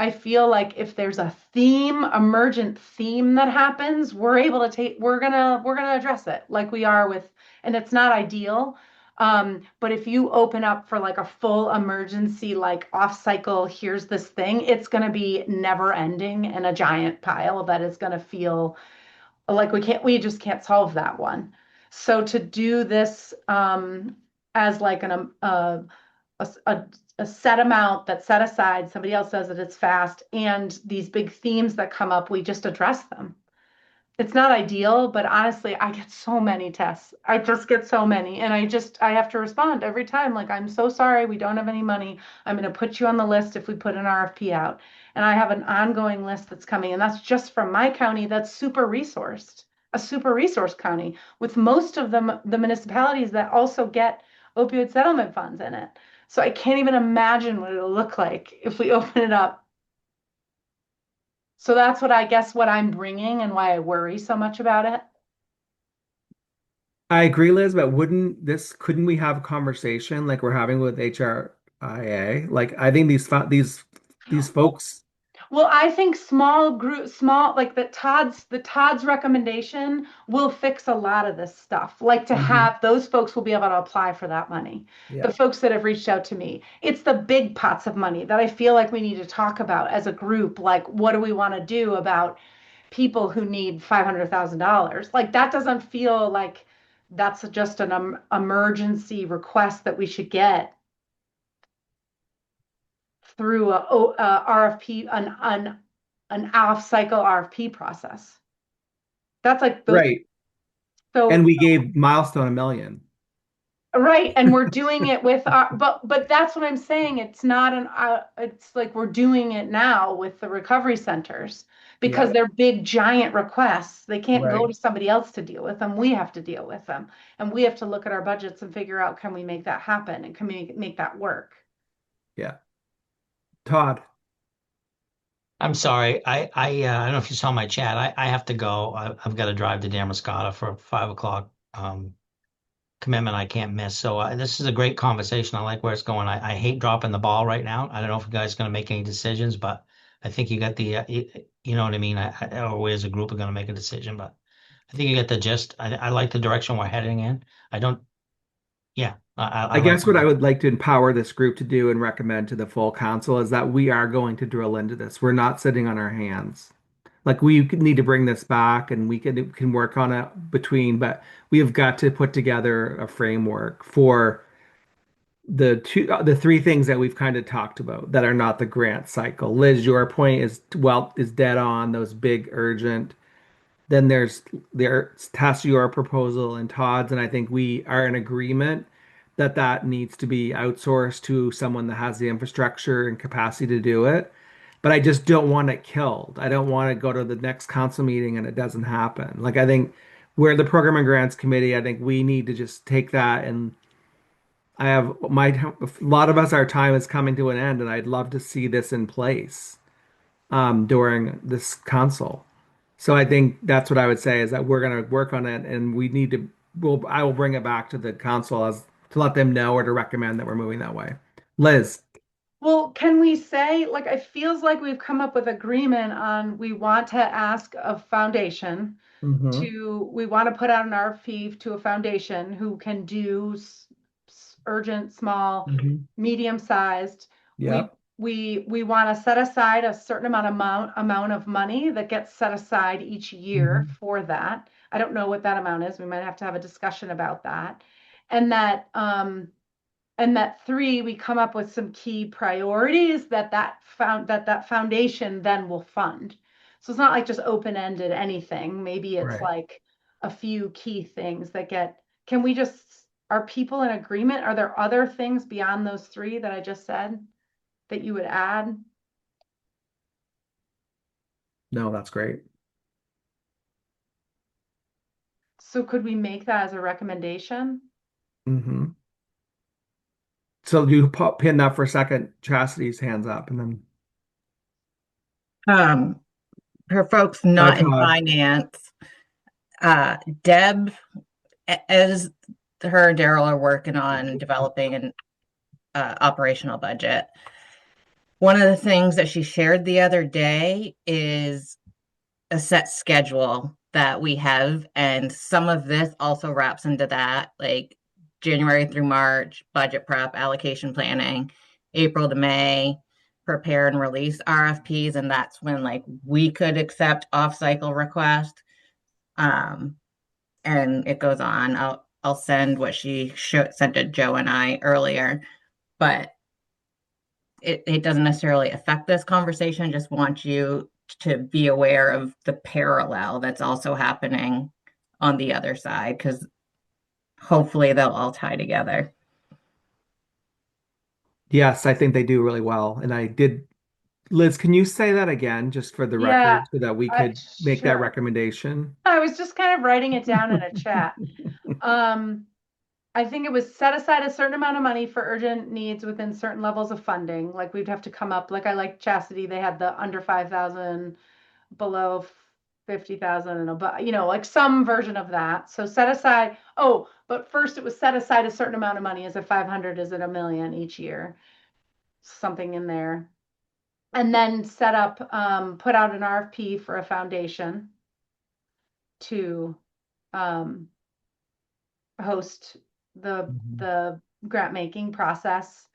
I feel like if there's a emergent theme that happens, we're gonna address it like we are with, and it's not ideal, But if you open up for like a full emergency, like off cycle, here's this thing, it's going to be never ending and a giant pile that is going to feel like we just can't solve that one. So to do this as like a, a set amount that's set aside, somebody else says that it's fast, and these big themes that come up, we just address them. It's not ideal, but honestly, I get so many tests. I just get so many. And I have to respond every time. Like, I'm so sorry, we don't have any money. I'm going to put you on the list if we put an RFP out. And I have an ongoing list that's coming. And that's just from my county that's super resourced, a super resource county with most of them, the municipalities that also get opioid settlement funds in it. So I can't even imagine what it'll look like if we open it up. So that's what I guess what I'm bringing and why I worry so much about it. I agree, Liz, but couldn't we have a conversation like we're having with HRIA? Like I think these folks, Well, I think small group, small like the Todd's recommendation will fix a lot of this stuff. Like to Mhm. have those folks will be able to apply for that money. The Yeah. folks that have reached out to me, it's the big pots of money that I feel like we need to talk about as a group. Like, what do we want to do about people who need $500,000? Like that doesn't feel like that's just an emergency request that we should get through a RFP, an off cycle RFP process. That's like those. Right. And So we gave Milestone 1 million. right, and we're doing it with our, but that's what I'm saying. It's not it's like we're doing it now with the recovery centers because Yeah. they're big giant requests. They can't go Right. to somebody else to deal with them. We have to deal with them, and we have to look at our budgets and figure out, can we make that happen and can we make that work? Yeah. Todd. I'm sorry. I don't know if you saw my chat. I have to go. I've got to drive to Damascata for 5 o'clock commitment I can't miss. So this is a great conversation. I like where it's going. I hate dropping the ball right now. I don't know if you guys are going to make any decisions, but I think you got the you know what I mean. Or we as a group are going to make a decision, but I think you get the gist. I like the direction we're heading in. I don't. Yeah, I I like. guess what I would like to empower this group to do and recommend to the full council is that we are going to drill into this. We're not sitting on our hands. Like we need to bring this back and we can work on it between, but we have got to put together a framework for the three things that we've kind of talked about that are not the grant cycle. Liz, your point is dead on, those big urgent. Then there's Tess, your proposal and Todd's, and I think we are in agreement that that needs to be outsourced to someone that has the infrastructure and capacity to do it. But I just don't want it killed. I don't want to go to the next council meeting and it doesn't happen. Like I think we're the program and grants committee. I think we need to just take that and a lot of us, our time is coming to an end, and I'd love to see this in place during this council. So I think that's what I would say is that we're going to work on it, and we need to. I will bring it back to the council as to let them know or to recommend that we're moving that way. Liz. Well, can we say, like, it feels like we've come up with agreement on we want to ask a foundation Mm-hmm. we want to put out an RFP to a foundation who can do urgent, small, Mm-hmm. medium sized. We Yep. we want to set aside a certain amount of money that gets set aside each year Mm-hmm. for that. I don't know what that amount is. We might have to have a discussion about that. And that three, we come up with some key priorities that foundation then will fund. So it's not like just open-ended anything. Maybe it's Right. like a few key things that get, can we just, are people in agreement? Are there other things beyond those three that I just said that you would add? No, that's great. So could we make that as a recommendation? Mm-hmm. So you pin that for a second. Chastity's hands up, and then Um, for folks not in Todd. finance, Deb, as her and Daryl are working on developing an operational budget. One of the things that she shared the other day is a set schedule that we have, and some of this also wraps into that, like January through March, budget prep, allocation planning, April to May, prepare and release RFPs, and that's when like we could accept off-cycle requests. And it goes on. I'll send what she sent to Joe and I earlier, but it doesn't necessarily affect this conversation. Just want you to be aware of the parallel that's also happening on the other side, because hopefully they'll all tie together. Yes, I think they do really well. And I did, Liz, can you say that again just for the Yeah, record so that we could make that sure. recommendation? I was just kind of writing it down in a chat. I think it was set aside a certain amount of money for urgent needs within certain levels of funding. Like we'd have to come up, like I like Chastity, they had the under 5,000, below 50,000 and above, like some version of that. So set aside, but first it was set aside a certain amount of money. Is it 500? Is it a million each year? Something in there. And then set up, put out an RFP for a foundation to host the grant making process,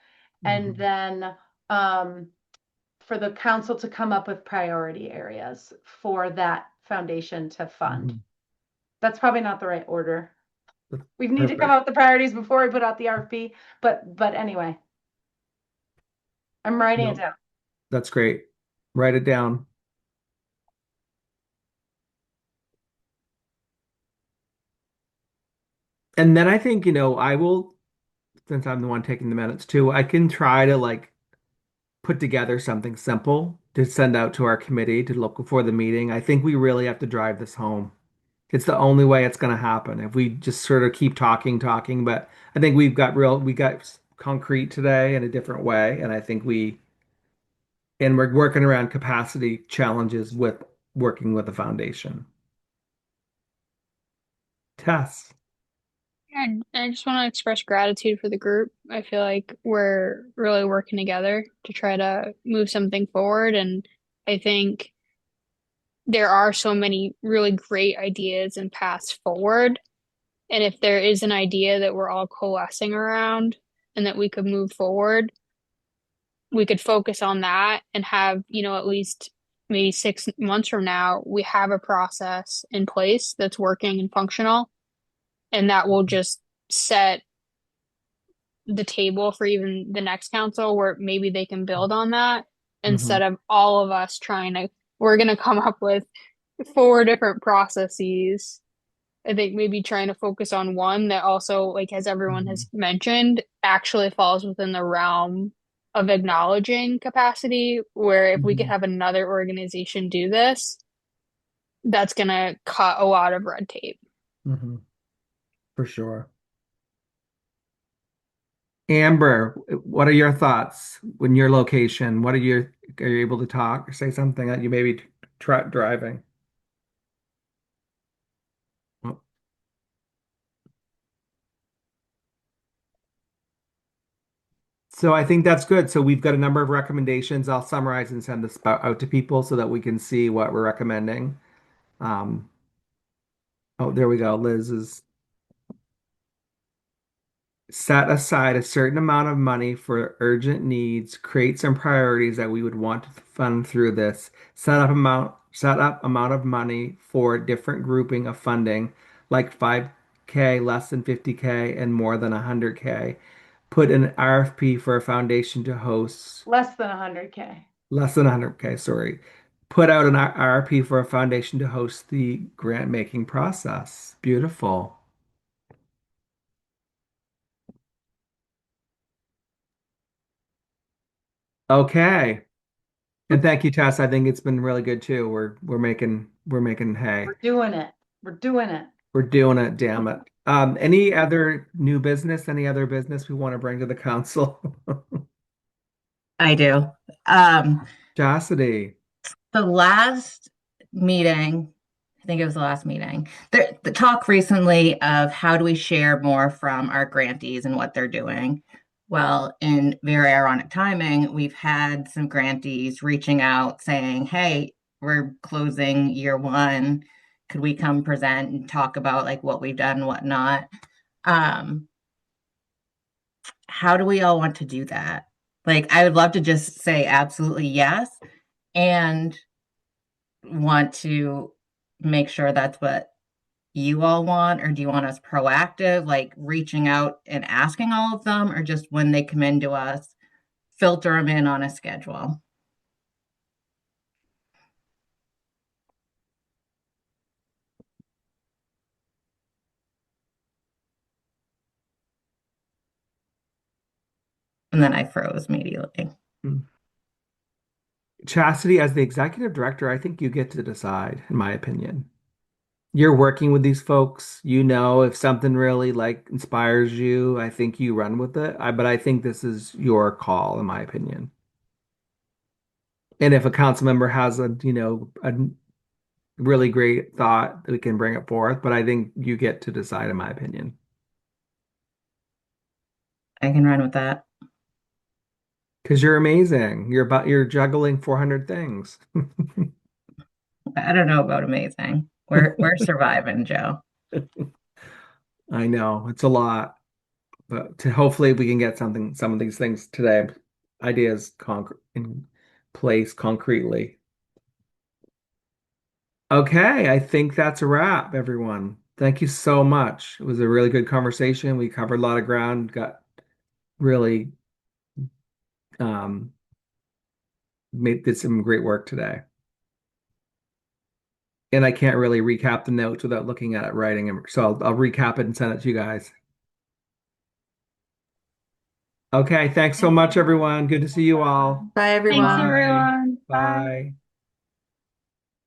and then for the council to come up with priority areas for that foundation to fund. That's probably not the right order. We need to come up with the priorities before we put out the RFP, but anyway, I'm writing it down. That's great. Write it down. And then I think, I will, since I'm the one taking the minutes too, I can try to like put together something simple to send out to our committee to look before the meeting. I think we really have to drive this home. It's the only way it's going to happen. If we just sort of keep talking, but I think we got concrete today in a different way. And I think and we're working around capacity challenges with working with the foundation. Tess. And I just want to express gratitude for the group. I feel like we're really working together to try to move something forward. And I think there are so many really great ideas and paths forward. And if there is an idea that we're all coalescing around and that we could move forward, we could focus on that and have, at least maybe 6 months from now, we have a process in place that's working and functional. And that will just set the table for even the next council where maybe they can build on that instead of all of us we're going to come up with 4 different processes. I think maybe trying to focus on one that also, like as everyone has mentioned, actually falls within the realm of acknowledging capacity, where if we could have another organization do this, that's going to cut a lot of red tape. For sure. Amber, what are your thoughts when your location? Are you able to talk or say something that you may be driving? Oh. So I think that's good. So we've got a number of recommendations. I'll summarize and send this out to people so that we can see what we're recommending. Oh, there we go. Liz is set aside a certain amount of money for urgent needs, create some priorities that we would want to fund through this, set up amount of money for different grouping of funding, like 5K, less than 50K, and more than 100K. Put an RFP for a foundation to host Less than 100K. less than 100K, sorry. Put out an RFP for a foundation to host the grant making process. Beautiful. Okay. And thank you, Tess. I think it's been really good too. We're making hay. We're doing it. We're doing it. We're doing it, damn it. Any other new business, any other business we want to bring to the council? I do. Chastity. The last meeting, I think it was the last meeting, the talk recently of how do we share more from our grantees and what they're doing. Well, in very ironic timing, we've had some grantees reaching out saying, hey, we're closing year one. Could we come present and talk about like what we've done and whatnot? how do we all want to do that? Like, I would love to just say absolutely yes and want to make sure that's what you all want, or do you want us proactive, like reaching out and asking all of them, or just when they come into us, filter them in on a schedule? And then I froze immediately. Hmm. Chastity, as the executive director, I think you get to decide, in my opinion. You're working with these folks, you know, if something really like inspires you, I think you run with it. But I think this is your call, in my opinion. And if a council member has a really great thought, we can bring it forth. But I think you get to decide, in my opinion. I can run with that. Because you're amazing. You're juggling 400 things. I don't know about amazing. We're surviving, Joe. I know it's a lot, but to hopefully we can get some of these things today, ideas concrete in place concretely. Okay, I think that's a wrap, everyone. Thank you so much. It was a really good conversation. We covered a lot of ground, got really um did some great work today. And I can't really recap the notes without looking at it, writing them. So I'll recap it and send it to you guys. Okay, thanks so much, everyone. Good to see you all. Bye, Thanks, everyone. Bye. everyone. Bye. Bye.